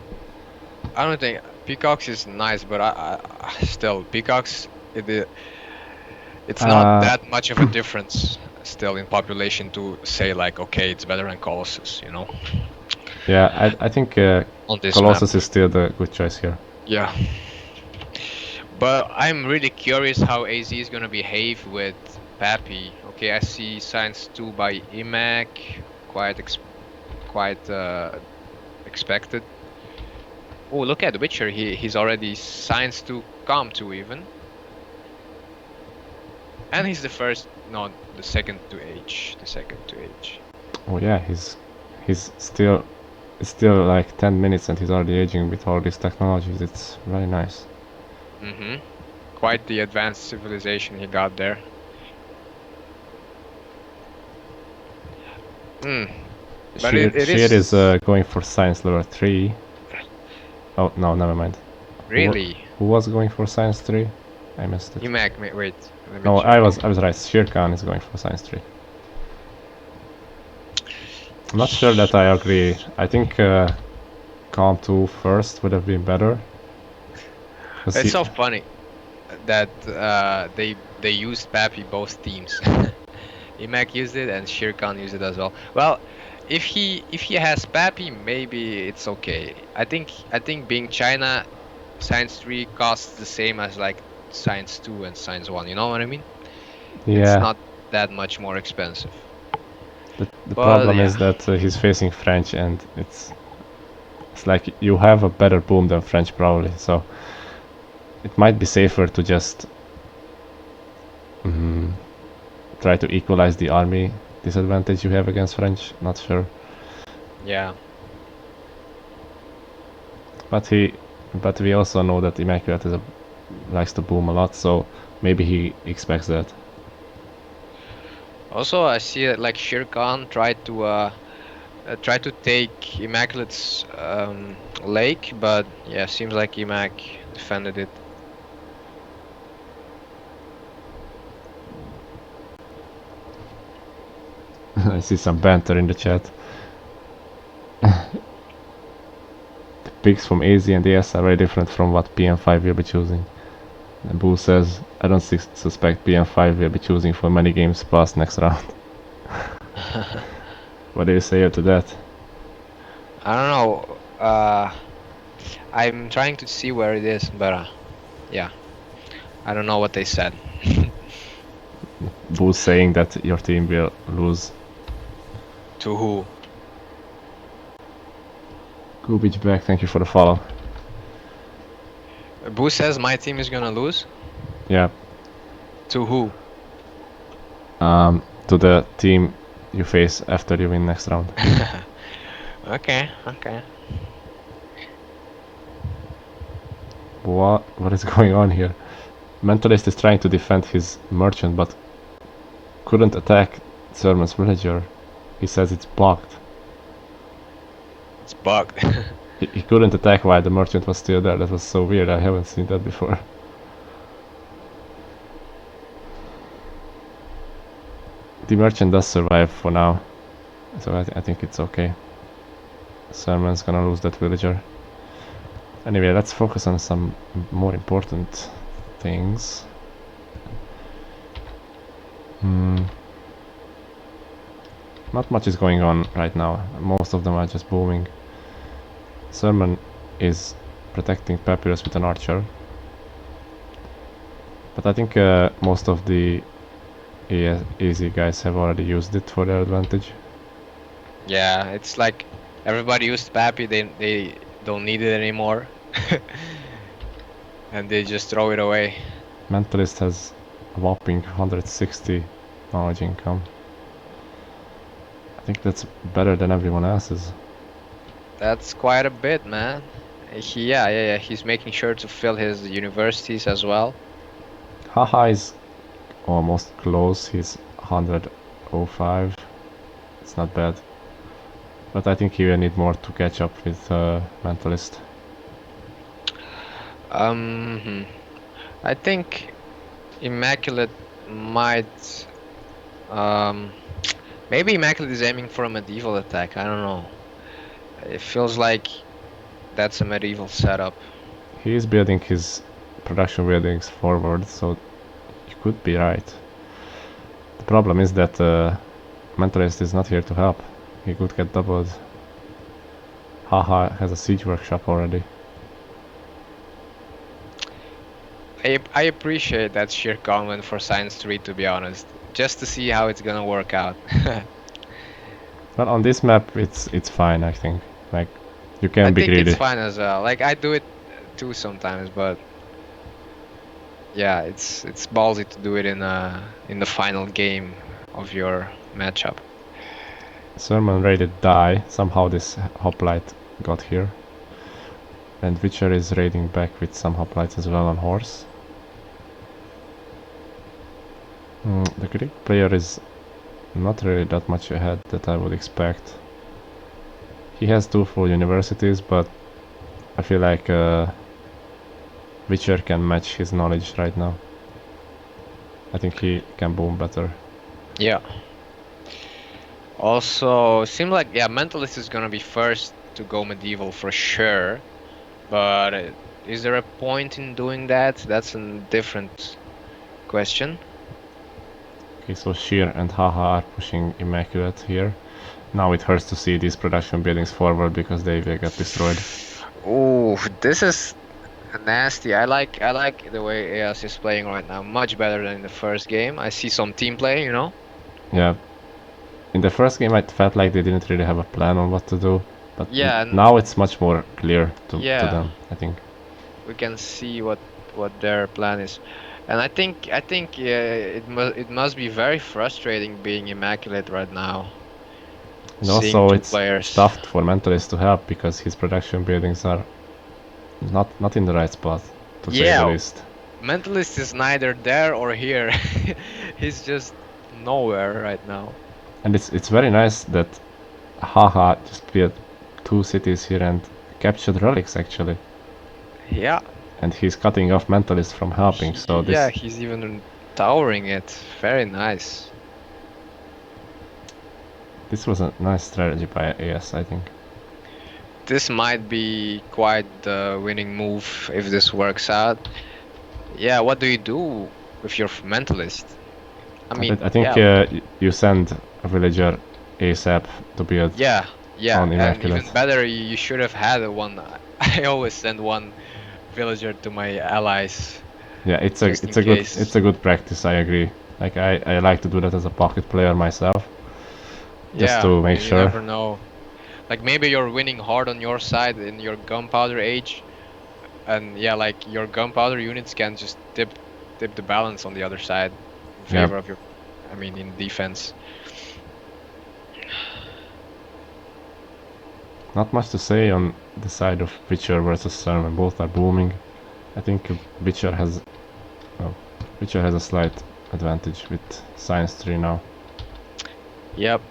I don't think Peacocks is nice, but I still Peacocks it's not that much of a difference still in population to say like, okay, it's better than Colossus, you know. Yeah, I think Colossus is still the good choice here. Yeah. But I'm really curious how AZ is gonna behave with Pappy. Okay, I see Science 2 by Imac, quite expected. Oh, look at Witcher, he's already Science 2, Com 2 even. And he's the second to H. Oh yeah, he's still... It's still like 10 minutes and he's already aging with all these technologies. It's very nice. Quite the advanced civilization he got there. But Sheer is going for science level 3. Oh no, never mind. Really? Who was going for science 3? I missed it. Imac, wait. No, I was right. Shere Khan is going for science 3. I'm not sure that I agree. I think Calm 2 first would have been better. It's so funny that they used Pappy both teams. Imac used it and Shere Khan used it as well. Well, if he has Pappy, maybe it's okay. I think being China, Science 3 costs the same as like Science 2 and Science 1. You know what I mean? Yeah. It's not that much more expensive. The problem is that he's facing French, and it's like you have a better boom than French probably, so it might be safer to just try to equalize the army disadvantage you have against French. Not sure. Yeah. But we also know that Immaculate likes to boom a lot, so maybe he expects that. Also, I see that like Shere Khan tried to take Immaculate's lake, but yeah, seems like Immac defended it. I see some banter in the chat. The picks from AZ and AS are very different from what PM5 will be choosing. And Boo says, I don't suspect PM5 will be choosing for many games past next round. What do you say to that? I don't know. I'm trying to see where it is, but yeah, I don't know what they said. Boo's saying that your team will lose. To who? Gubich back, thank you for the follow. Boo says my team is gonna lose? Yeah. To who? To the team you face after you win next round. Okay. What is going on here? Mentalist is trying to defend his merchant, but couldn't attack Sermon's villager. He says it's blocked. It's bugged. He couldn't attack while the merchant was still there. That was so weird. I haven't seen that before. The merchant does survive for now, so I think it's okay. Sermon's gonna lose that villager. Anyway, let's focus on some more important things. Not much is going on right now. Most of them are just booming. Sermon is protecting Papyrus with an archer. But I think most of the easy guys have already used it for their advantage. Yeah, it's like everybody used Pappy, they don't need it anymore. And they just throw it away. Mentalist has a whopping 160 knowledge income. I think that's better than everyone else's. That's quite a bit, man. Yeah, he's making sure to fill his universities as well. Haha is almost close. He's 105. It's not bad. But I think he will need more to catch up with Mentalist. I think Immaculate might... maybe Immaculate is aiming for a medieval attack, I don't know. It feels like that's a medieval setup. He is building his production buildings forward, so you could be right. The problem is that Mentalist is not here to help. He could get doubled. Haha has a siege workshop already. I appreciate that sheer comment for Science 3, to be honest. Just to see how it's gonna work out. But on this map it's fine, I think. Like, you can be greedy. I think it's fine as well. Like, I do it too sometimes, but yeah, it's ballsy to do it in the final game of your matchup. Sermon raided die. Somehow this hoplite got here. And Witcher is raiding back with some hoplites as well on horse. The Greek player is not really that much ahead that I would expect. He has 2 full universities, but I feel like Witcher can match his knowledge right now. I think he can boom better. Yeah. Also, seems like, yeah, Mentalist is gonna be first to go medieval for sure. But is there a point in doing that? That's a different question. Okay, so Sheer and Haha are pushing Immaculate here. Now it hurts to see these production buildings forward because they will get destroyed. Ooh, this is nasty. I like the way EAS is playing right now. Much better than in the first game. I see some team play, you know? Yeah. In the first game I felt like they didn't really have a plan on what to do. But yeah, now it's much more clear to them, I think. We can see what what their plan is. And I think it must be very frustrating being Immaculate right now. And also it's tough for Mentalist to help because his production buildings are not in the right spot, to say the least. Mentalist is neither there or here. He's just nowhere right now. And it's very nice that Haha just built 2 cities here and captured relics actually. Yeah. And he's cutting off Mentalist from helping, so this... Yeah, he's even towering it. Very nice. This was a nice strategy by AS, I think. This might be quite the winning move if this works out. Yeah, what do you do with your Mentalist? I mean, I think you send a villager ASAP to build. Yeah, on and even better, you should have had one. I always send one villager to my allies. Yeah, it's a good practice. I agree. Like I like to do that as a pocket player myself, just to make sure. You never know. Like maybe you're winning hard on your side in your gunpowder age, and yeah, like your gunpowder units can just tip the balance on the other side in favor of your, I mean, in defense. Not much to say on the side of Witcher versus Sermon. Both are booming. I think Witcher has a slight advantage with Science 3 now. Yep.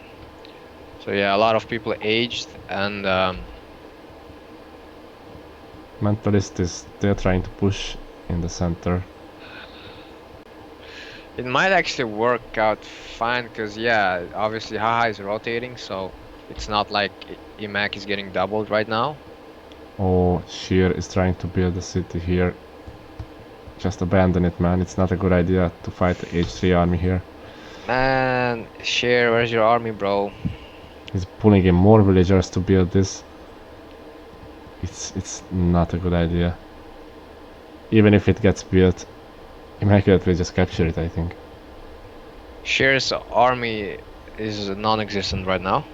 So yeah, a lot of people aged, and Mentalist is they're trying to push in the center. It might actually work out fine, because yeah, obviously Haha is rotating, so it's not like Imac is getting doubled right now. Oh, Sheer is trying to build a city here. Just abandon it, man. It's not a good idea to fight the H3 army here. Man, Sheer, where's your army, bro? He's pulling in more villagers to build this. It's not a good idea. Even if it gets built, Immaculate will just capture it, I think. Sheer's army is non-existent right now.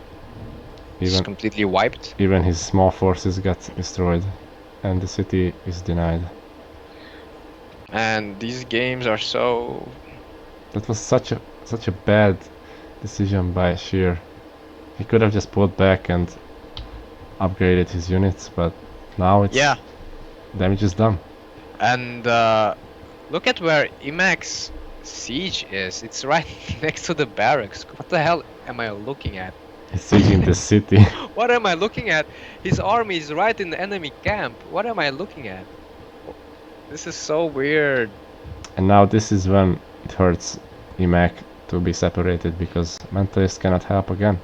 It's completely wiped. Even his small forces got destroyed, and the city is denied. And these games are so... That was such a bad decision by Sheer. He could have just pulled back and upgraded his units, but now it's... Yeah. Damage is done. And look at where Imac's siege is. It's right next to the barracks. What the hell am I looking at? He's sieging the city. What am I looking at? His army is right in the enemy camp. What am I looking at? This is so weird. And now this is when it hurts Imac to be separated, because Mentalist cannot help again.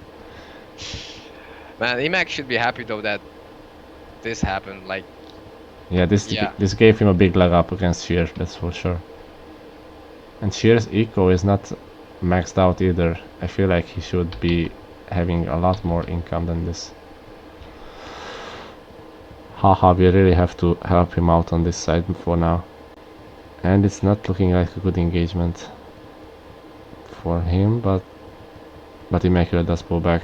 Man, Imac should be happy though that this happened. Like, yeah, this gave him a big leg up against Sheer, that's for sure. And Sheer's eco is not maxed out either. I feel like he should be having a lot more income than this. Haha, we really have to help him out on this side for now. And it's not looking like a good engagement for him, but Immaculate does pull back.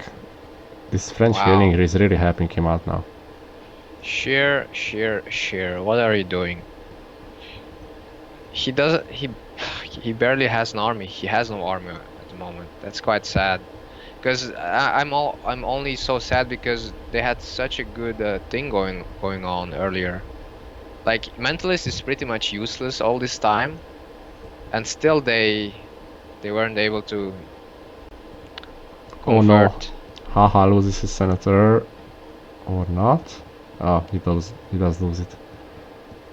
This French healing is really helping him out now. Sheer, what are you doing? He barely has an army. He has no army at the moment. That's quite sad. Because I'm only so sad because they had such a good thing going on earlier. Like, Mentalist is pretty much useless all this time, and still they weren't able to convert. Oh no, Haha loses his senator, or not? Oh, he does lose it.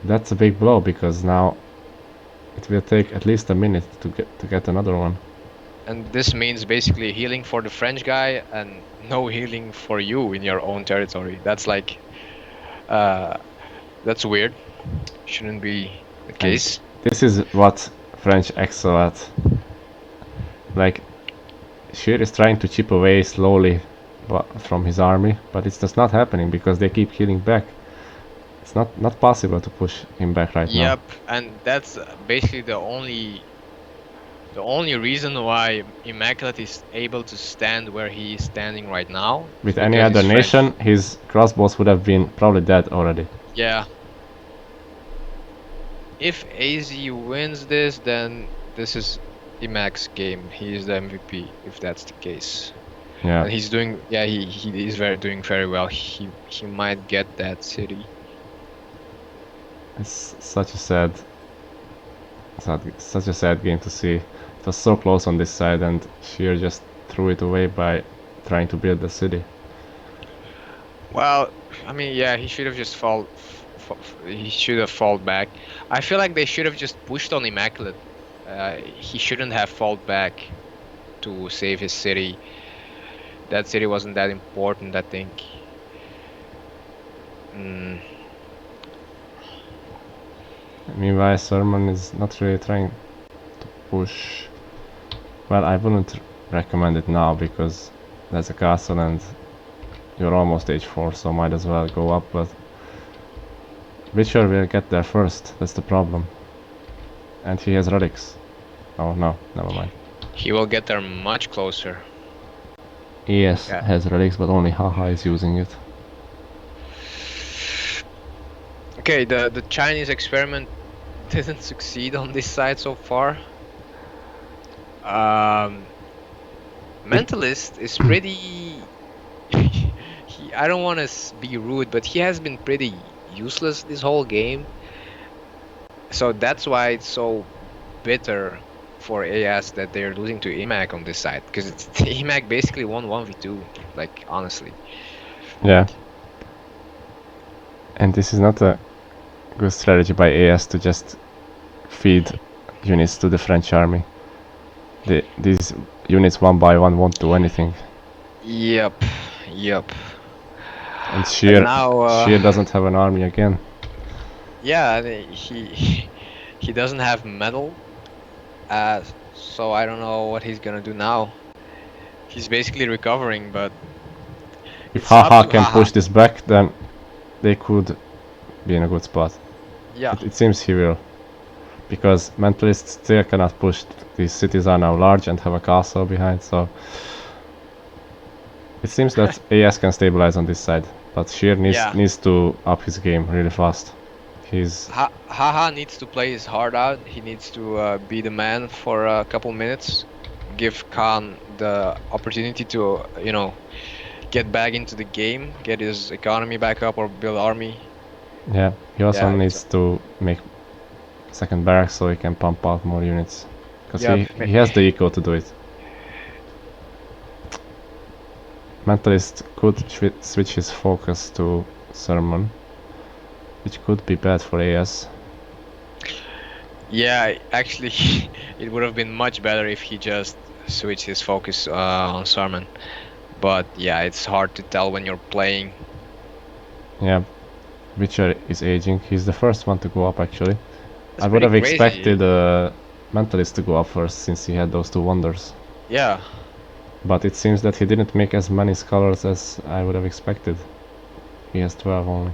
That's a big blow, because now it will take at least a minute to get another one. And this means basically healing for the French guy and no healing for you in your own territory. That's like, that's weird. Shouldn't be the case. And this is what French excel at. Like, Sheer is trying to chip away slowly from his army, but it's just not happening because they keep healing back. It's not possible to push him back right now. Yep, and that's basically the only reason why Immaculate is able to stand where he is standing right now. With any other nation, his crossbows would have been probably dead already. Yeah. if AZ wins this, then this is Imac's game. He is the MVP if that's the case. Yeah. And he's doing, yeah, he is doing very well. He might get that city. It's such a sad game to see. It was so close on this side, and Sheer just threw it away by trying to build the city. Well, I mean, yeah, he should have just falled back. I feel like they should have just pushed on Immaculate. He shouldn't have falled back to save his city. That city wasn't that important, I think. Meanwhile, Sermon is not really trying to push. Well, I wouldn't recommend it now because there's a castle and you're almost H4, so might as well go up, but Witcher will get there first, that's the problem. And he has relics. Oh no, never mind. He will get there much closer. Yes, has relics, but only Haha is using it. Okay, the Chinese experiment didn't succeed on this side so far. Mentalist is pretty... I don't want to be rude, but he has been pretty useless this whole game. So that's why it's so bitter for AS that they're losing to Imac on this side. Because Imac basically won 1v2, like, honestly. Yeah. And this is not a good strategy by AS to just feed units to the French army. These units one by one won't do anything. Yep. And Sheer doesn't have an army again. Yeah, he doesn't have metal, so I don't know what he's gonna do now. He's basically recovering, but if Haha can push this back, then they could be in a good spot. Yeah. It seems he will, because Mentalists still cannot push. These cities are now large and have a castle behind, so it seems that AS can stabilize on this side, but Sheer needs to up his game really fast. Haha needs to play his heart out. He needs to be the man for a couple minutes, give Khan the opportunity to, get back into the game, get his economy back up or build army. Yeah, he also needs to make second barracks so he can pump out more units, because he has the eco to do it. Mentalist could switch his focus to Sermon, which could be bad for AS. Yeah, actually, it would have been much better if he just switched his focus on Sermon. But yeah, it's hard to tell when you're playing. Yeah, Witcher is aging. He's the first one to go up, actually. I would have expected Mentalist to go up first, since he had those two wonders. Yeah. But it seems that he didn't make as many scholars as I would have expected. He has 12 only.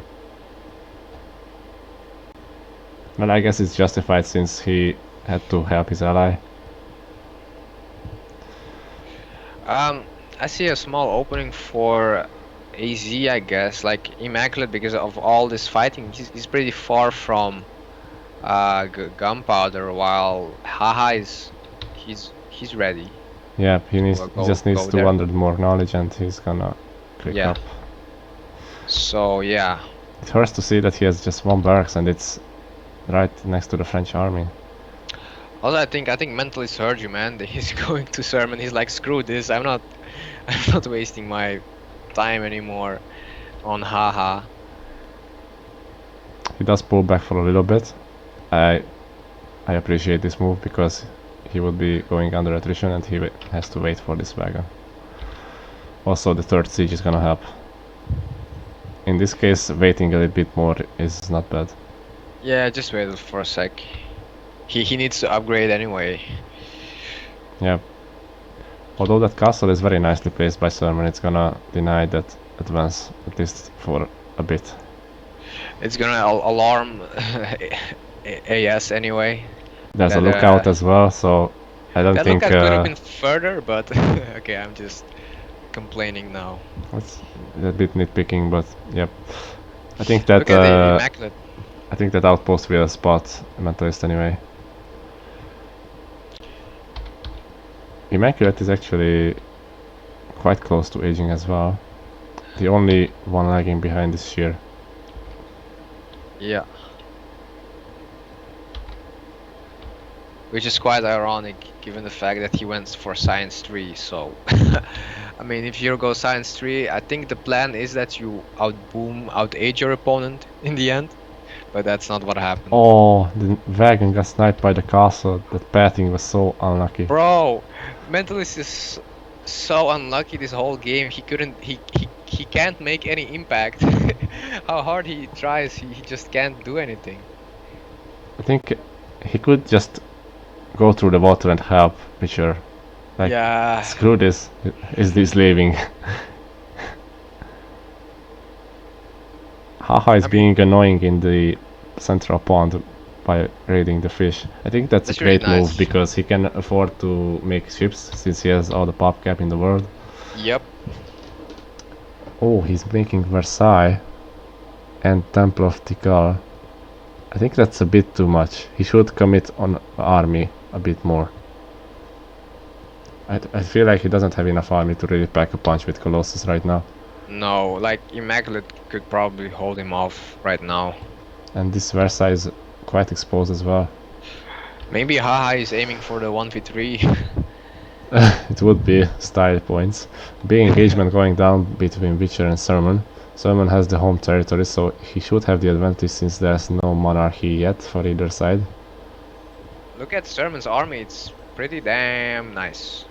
Well, I guess it's justified since he had to help his ally. I see a small opening for AZ, I guess, like Immaculate, because of all this fighting. He's pretty far from gunpowder, while Haha he's ready. Yeah, he just needs 200 more knowledge and he's gonna click up. So yeah. It hurts to see that he has just one barracks and it's right next to the French army. Also, I think Mentalist heard you, man. He's going to Sermon. He's like, screw this. I'm not wasting my time anymore on Haha. He does pull back for a little bit. I appreciate this move because he would be going under attrition and he has to wait for this wagon. Also, the third siege is gonna help. In this case, waiting a little bit more is not bad. Yeah, just wait for a sec. He needs to upgrade anyway. Yeah. Although that castle is very nicely placed by Sermon, it's gonna deny that advance, at least for a bit. It's gonna alarm AS anyway. There's a lookout as well, so I don't think... That lookout could have been further, but okay, I'm just complaining now. It's a bit nitpicking, but yep. I think that... Look at the Immaculate. I think that outpost will spot a Mentalist anyway. Immaculate is actually quite close to aging as well. The only one lagging behind is Sheer. Yeah. Which is quite ironic given the fact that he went for Science 3, so... I mean, if you go Science 3, I think the plan is that you out-age your opponent in the end. But that's not what happened. Oh, the wagon got sniped by the castle. That pathing was so unlucky. Bro, Mentalist is so unlucky this whole game. He can't make any impact. How hard he tries, he just can't do anything. I think he could just go through the water and help Witcher. Like, yeah. Screw this. Is this leaving? Haha is being annoying in the central pond by raiding the fish. I think that's a great really nice move because he can afford to make ships since he has all the pop cap in the world. Yep. Oh, he's making Versailles and Temple of Tikal. I think that's a bit too much. He should commit on army a bit more. I feel like he doesn't have enough army to really pack a punch with Colossus right now. No, like Immaculate could probably hold him off right now. And this Versailles is quite exposed as well. Maybe Haha is aiming for the 1v3. It would be style points. Big engagement going down between Witcher and Sermon. Sermon has the home territory, so he should have the advantage since there's no monarchy yet for either side. Look at Sermon's army, it's pretty damn nice.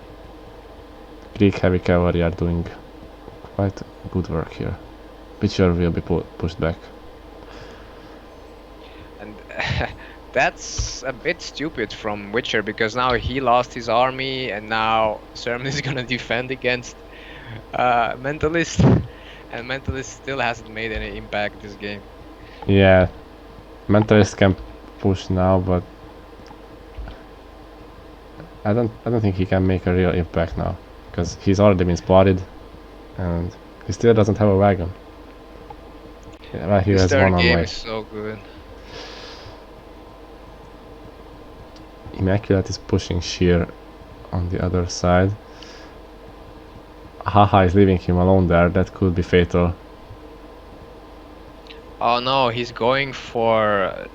Greek heavy cavalry are doing quite good work here. Witcher will be pushed back. And that's a bit stupid from Witcher because now he lost his army and now Sermon is gonna defend against Mentalist. And Mentalist still hasn't made any impact this game. Yeah, Mentalist can push now, but I don't think he can make a real impact now because he's already been spotted, and he still doesn't have a wagon. Yeah, right here has one on game way. is so good. Immaculate is pushing Sheer on the other side. Haha is leaving him alone there. That could be fatal. Oh no, he's going for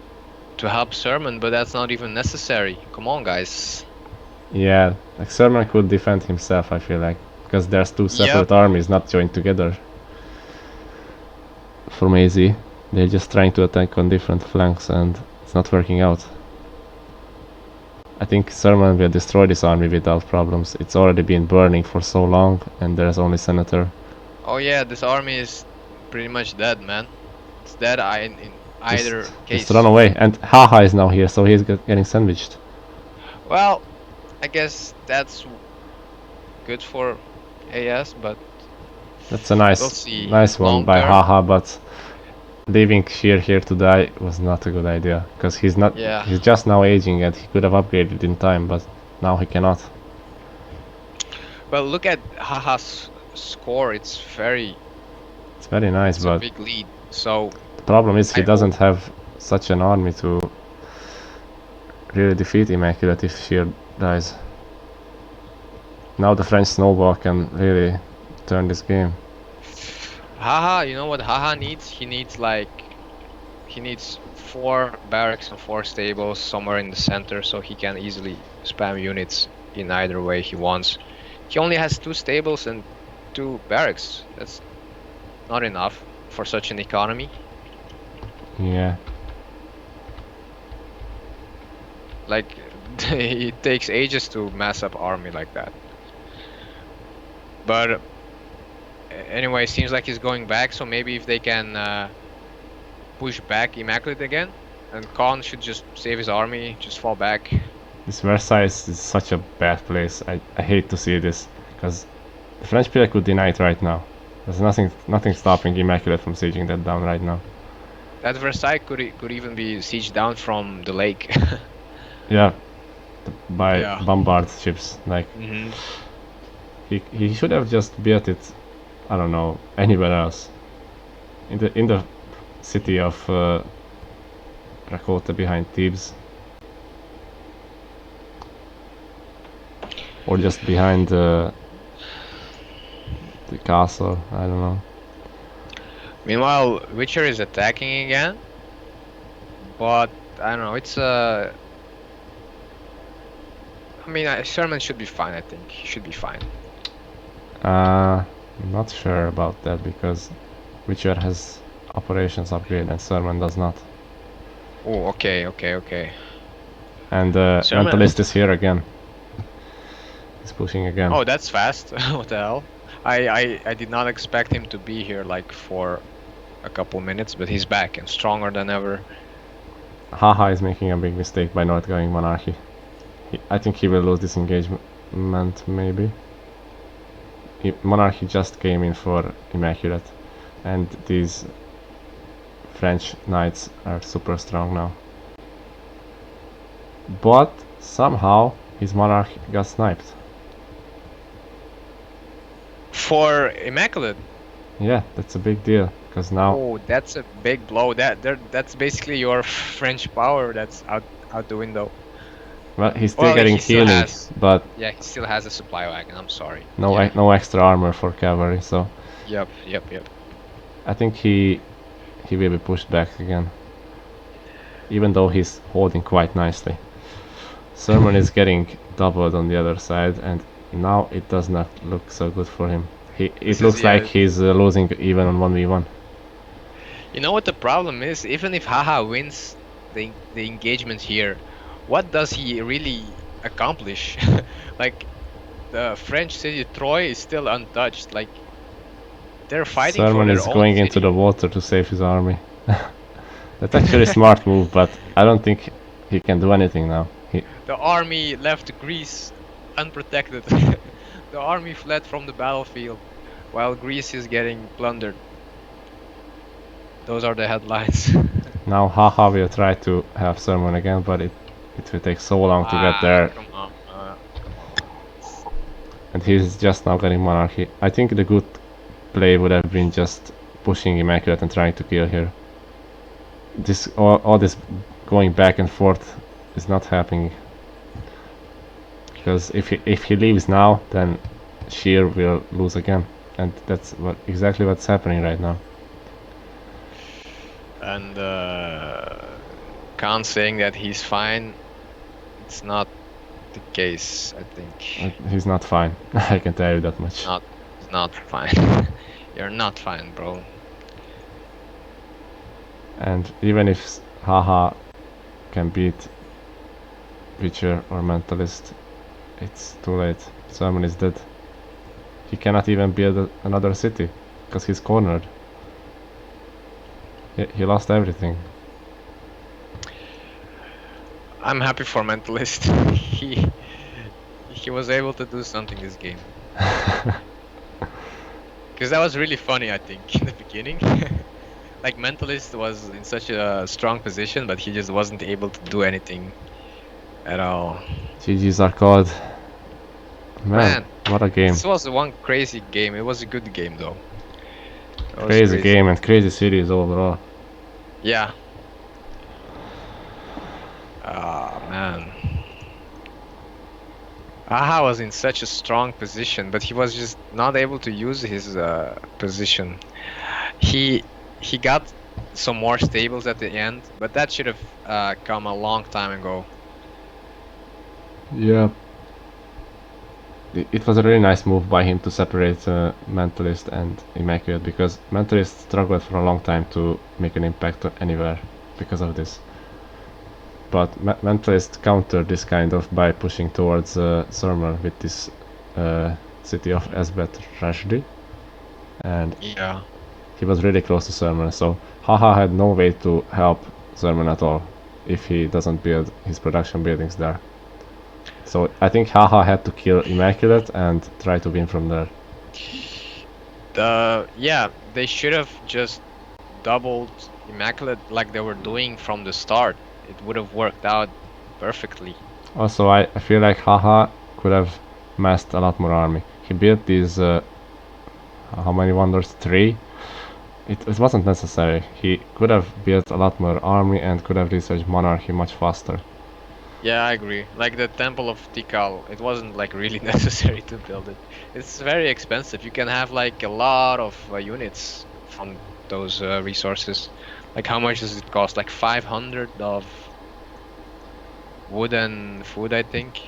to help Sermon, but that's not even necessary. Come on, guys. Yeah, like Sermon could defend himself, I feel like, because there's two separate armies not joined together. From AZ, they're just trying to attack on different flanks and it's not working out. I think Sermon will destroy this army without problems. It's already been burning for so long and there's only Senator. Oh yeah, this army is pretty much dead, man. It's dead in either case. Just run away. And Haha is now here, so he's getting sandwiched. Well, I guess that's good for AS, but that's a nice one by Haha, but leaving Sheer here to die was not a good idea because he's just now aging and he could have upgraded in time, but now he cannot. Well, look at Haha's score. It's very nice, but a big lead. So the problem is he doesn't have such an army to really defeat Immaculate if Sheer dies. Now the French snowball can really turn this game. Haha, you know what Haha needs? He needs 4 barracks and 4 stables somewhere in the center so he can easily spam units in either way he wants. He only has 2 stables and 2 barracks. That's not enough for such an economy. Yeah. Like, it takes ages to mass up army like that. But anyway, seems like he's going back, so maybe if they can push back Immaculate again, and Khan should just save his army, just fall back. This Versailles is such a bad place. I hate to see this, because the French player could deny it right now. There's nothing stopping Immaculate from sieging that down right now. That Versailles could even be sieged down from the lake. Yeah, by bombard ships. Like he should have just built it, I don't know, anywhere else. In the city of Lakota behind Thebes. Or just behind the castle, I don't know. Meanwhile, Witcher is attacking again, but I don't know. It's I mean, Sherman should be fine. I think he should be fine. I'm not sure about that because Witcher has operations upgrade and Sherman does not. Oh, okay. And Mentalist is here again. He's pushing again. Oh, that's fast. What the hell? I did not expect him to be here like for a couple minutes, but he's back and stronger than ever. Haha is making a big mistake by not going monarchy. I think he will lose this engagement, maybe. Monarchy just came in for Immaculate, and these French knights are super strong now. But somehow his monarch got sniped. For Immaculate? Yeah, that's a big deal, because now... Oh, that's a big blow. That's basically your French power that's out the window. Well, he's still getting healing, but... Yeah, he still has a supply wagon, I'm sorry. No extra armor for cavalry, so... Yep. I think he will be pushed back again. Even though he's holding quite nicely. Sherman is getting doubled on the other side, and now it does not look so good for him. It looks like he's losing even on 1v1. You know what the problem is? Even if Haha wins the engagement here, what does he really accomplish? Like, the French city Troy is still untouched. Like, they're fighting for their own Sherman is going city. into the water to save his army. That's actually a smart move, but I don't think he can do anything now. The army left Greece unprotected. The army fled from the battlefield while Greece is getting plundered. Those are the headlines. Now Haha will try to have Sherman again, but it will take so long to get there. Come on. And he's just now getting monarchy. I think the good play would have been just pushing Immaculate and trying to kill her. All this going back and forth is not happening. Because if he leaves now, then Sheer will lose again, and that's exactly what's happening right now. And Khan saying that he's fine, it's not the case, I think. He's not fine. I can tell you that much. Not fine. You're not fine, bro. And even if Haha can beat Witcher or Mentalist, it's too late. Sherman is dead. He cannot even build another city because he's cornered. He lost everything. I'm happy for Mentalist. He was able to do something this game. Because that was really funny, I think, in the beginning. Like, Mentalist was in such a strong position, but he just wasn't able to do anything at all. GG's are called. Man, what a game. This was one crazy game. It was a good game, though. Crazy game and crazy series overall. Yeah. Ah, man. Aha was in such a strong position, but he was just not able to use his position. He got some more stables at the end, but that should have come a long time ago. Yeah. It was a really nice move by him to separate Mentalist and Immaculate, because Mentalist struggled for a long time to make an impact anywhere because of this. But Mentalist countered this kind of by pushing towards Sherman with this city of Esbet Rashdi, and yeah, he was really close to Sherman, so Haha had no way to help Sherman at all if he doesn't build his production buildings there. So I think Haha had to kill Immaculate and try to win from there. Yeah, they should have just doubled Immaculate like they were doing from the start. It would have worked out perfectly. Also, I feel like Haha could have massed a lot more army. He built these, how many wonders? 3 it wasn't necessary. He could have built a lot more army and could have researched monarchy much faster. Yeah, I agree. Like the Temple of Tikal, it wasn't like really necessary to build it. It's very expensive. You can have like a lot of units from those resources. Like how much does it cost? Like 500 of wood and food, I think.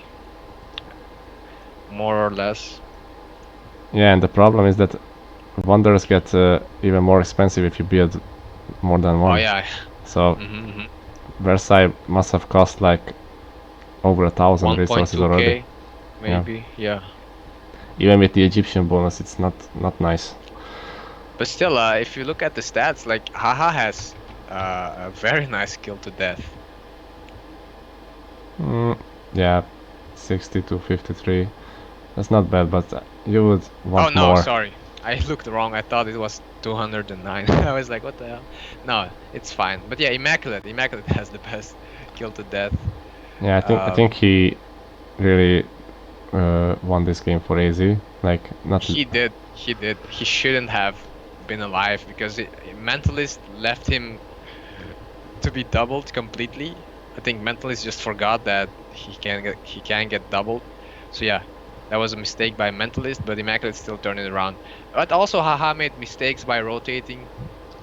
More or less. Yeah, and the problem is that wonders get even more expensive if you build more than one. Oh yeah. So Versailles must have cost like over 1,000 resources already. Maybe, yeah. Even with the Egyptian bonus, it's not nice. But still, if you look at the stats, like Haha has a very nice kill to death. Yeah, 60 to 53. That's not bad, but you would want more. Oh no, sorry. I looked wrong. I thought it was 209. I was like, what the hell? No, it's fine. But yeah, Immaculate has the best kill to death. Yeah, I think he really won this game for AZ. Like, not. He did. He shouldn't have been alive because Mentalist left him to be doubled completely. I think Mentalist just forgot that he can get doubled. So yeah, that was a mistake by Mentalist, but Immaculate still turned it around. But also Haha made mistakes by rotating.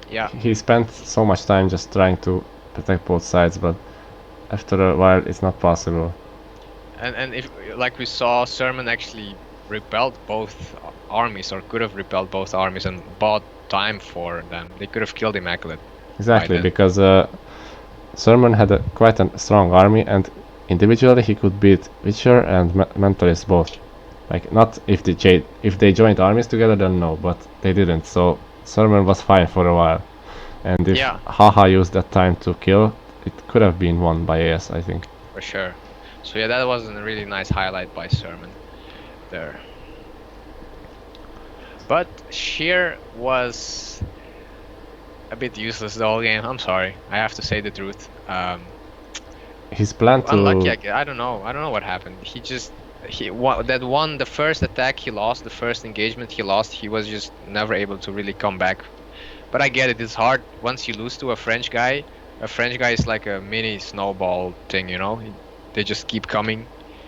Yeah. He spent so much time just trying to protect both sides, but after a while it's not possible. And if, like we saw, Sermon actually repelled both armies, or could have repelled both armies and bought time for them. They could have killed Immaculate. Exactly, because Sermon had quite a strong army, and individually he could beat Witcher and Mentalist both. Like, not if they joined armies together, then no, but they didn't. So Sermon was fine for a while, and if Haha used that time to kill, it could have been won by AS, I think. For sure. So yeah, that was a really nice highlight by Sermon there. But Sheer was a bit useless the whole game. I'm sorry, I have to say the truth. His plan to unlucky. I don't know what happened. The first attack he lost, the first engagement he lost. He was just never able to really come back. But I get it. It's hard once you lose to a French guy. A French guy is like a mini snowball thing, you know. They just keep coming.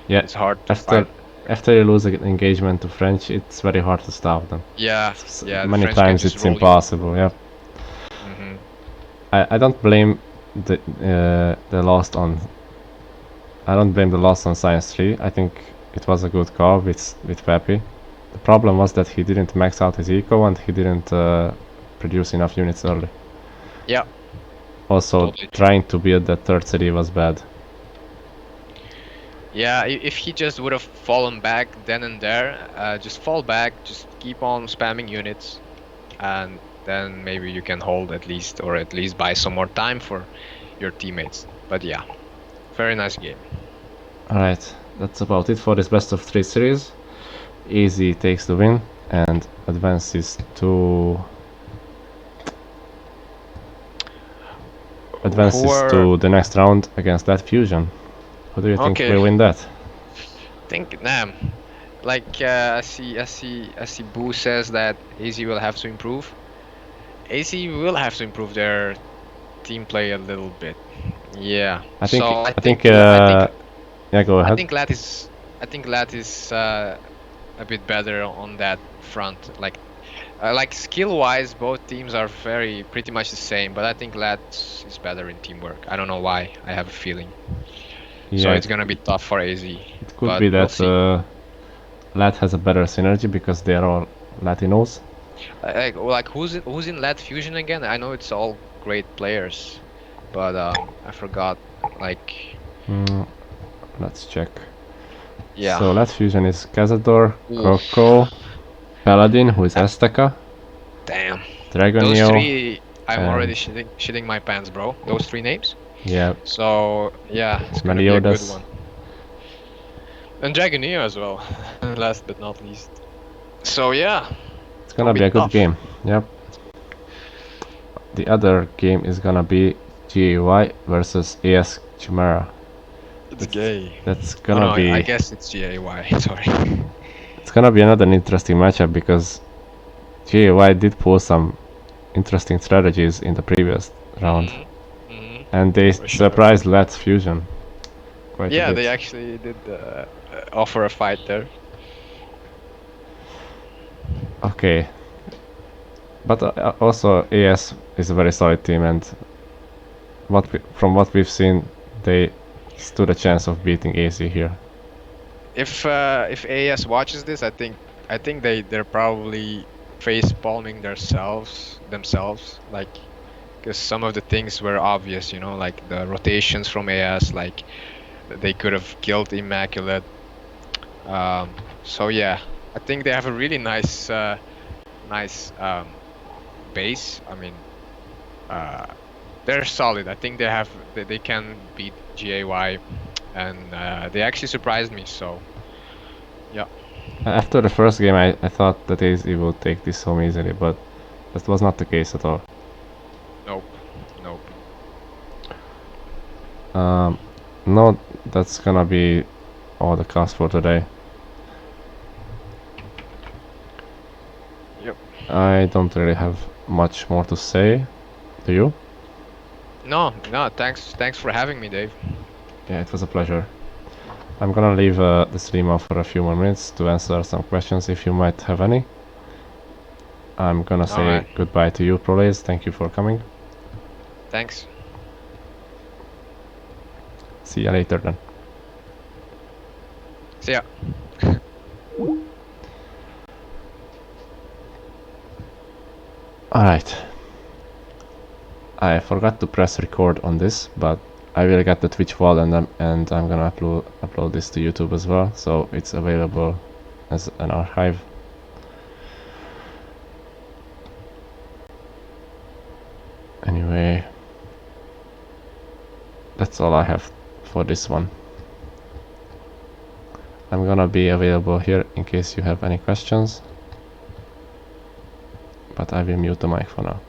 Yeah. It's hard to fight. After you lose an engagement to French, it's very hard to stop them. Yeah. Yeah. Many times it's impossible. Yeah. I don't blame the loss on. I don't blame the loss on Science 3. I think it was a good call with Peppy. The problem was that he didn't max out his eco and he didn't produce enough units early. Yeah. Also, totally trying to build that third city was bad. Yeah, if he just would have fallen back then and there, just fall back, just keep on spamming units, and then maybe you can hold at least buy some more time for your teammates. But yeah, very nice game. Alright, that's about it for this best of 3 series. Easy takes the win and advances to the next round against that Fusion. Who do you think will win that? I think like I see Boo says that AZ will have to improve. AZ will have to improve their team play a little bit. Yeah. I think yeah, go ahead. I think Lat is a bit better on that front. Like skill-wise, both teams are pretty much the same, but I think Lat is better in teamwork. I don't know why. I have a feeling. Yeah, so it's gonna be tough for AZ. It could be that Lat has a better synergy because they are all Latinos. Like who's in Lat Fusion again? I know it's all great players, but I forgot. Like. Let's check. Yeah. So Lat Fusion is Cazador, Coco, Paladin, who is Azteca. Damn. Dragonio. Those 3, I'm already shitting my pants, bro. Those 3 names. Yeah. So yeah, it's gonna be a good one. And Dragonio as well, last but not least. So yeah, it's gonna be a good game. Yep. The other game is gonna be GAY versus AS Chimaera. It's gay. That's gonna be. I guess it's GAY. Sorry. It's gonna be another interesting matchup because GAY did pull some interesting strategies in the previous round. And they For sure. surprised Let's Fusion quite a Yeah, bit. they actually did offer a fight there. Okay. But also AS is a very solid team, and from what we've seen, they stood a chance of beating AZ here. If AS watches this, I think they're probably face palming themselves, like, because some of the things were obvious, you know, like the rotations from AS, like they could have killed Immaculate. So yeah, I think they have a really nice base. I mean, they're solid. I think they can beat GAY, and they actually surprised me. So yeah. After the first game, I thought that AZ would take this home easily, but that was not the case at all. Nope. No, that's gonna be all the cast for today. Yep. I don't really have much more to say. Do you? No. Thanks for having me, Dave. Yeah, it was a pleasure. I'm gonna leave the stream off for a few more minutes to answer some questions if you might have any. I'm gonna say goodbye to you, Prolays. Thank you for coming. Thanks. See you later then. See ya. Alright. I forgot to press record on this, but I will get the Twitch wall and I'm gonna upload this to YouTube as well, so it's available as an archive. Anyway, that's all I have for this one. I'm gonna be available here in case you have any questions, but I will mute the mic for now.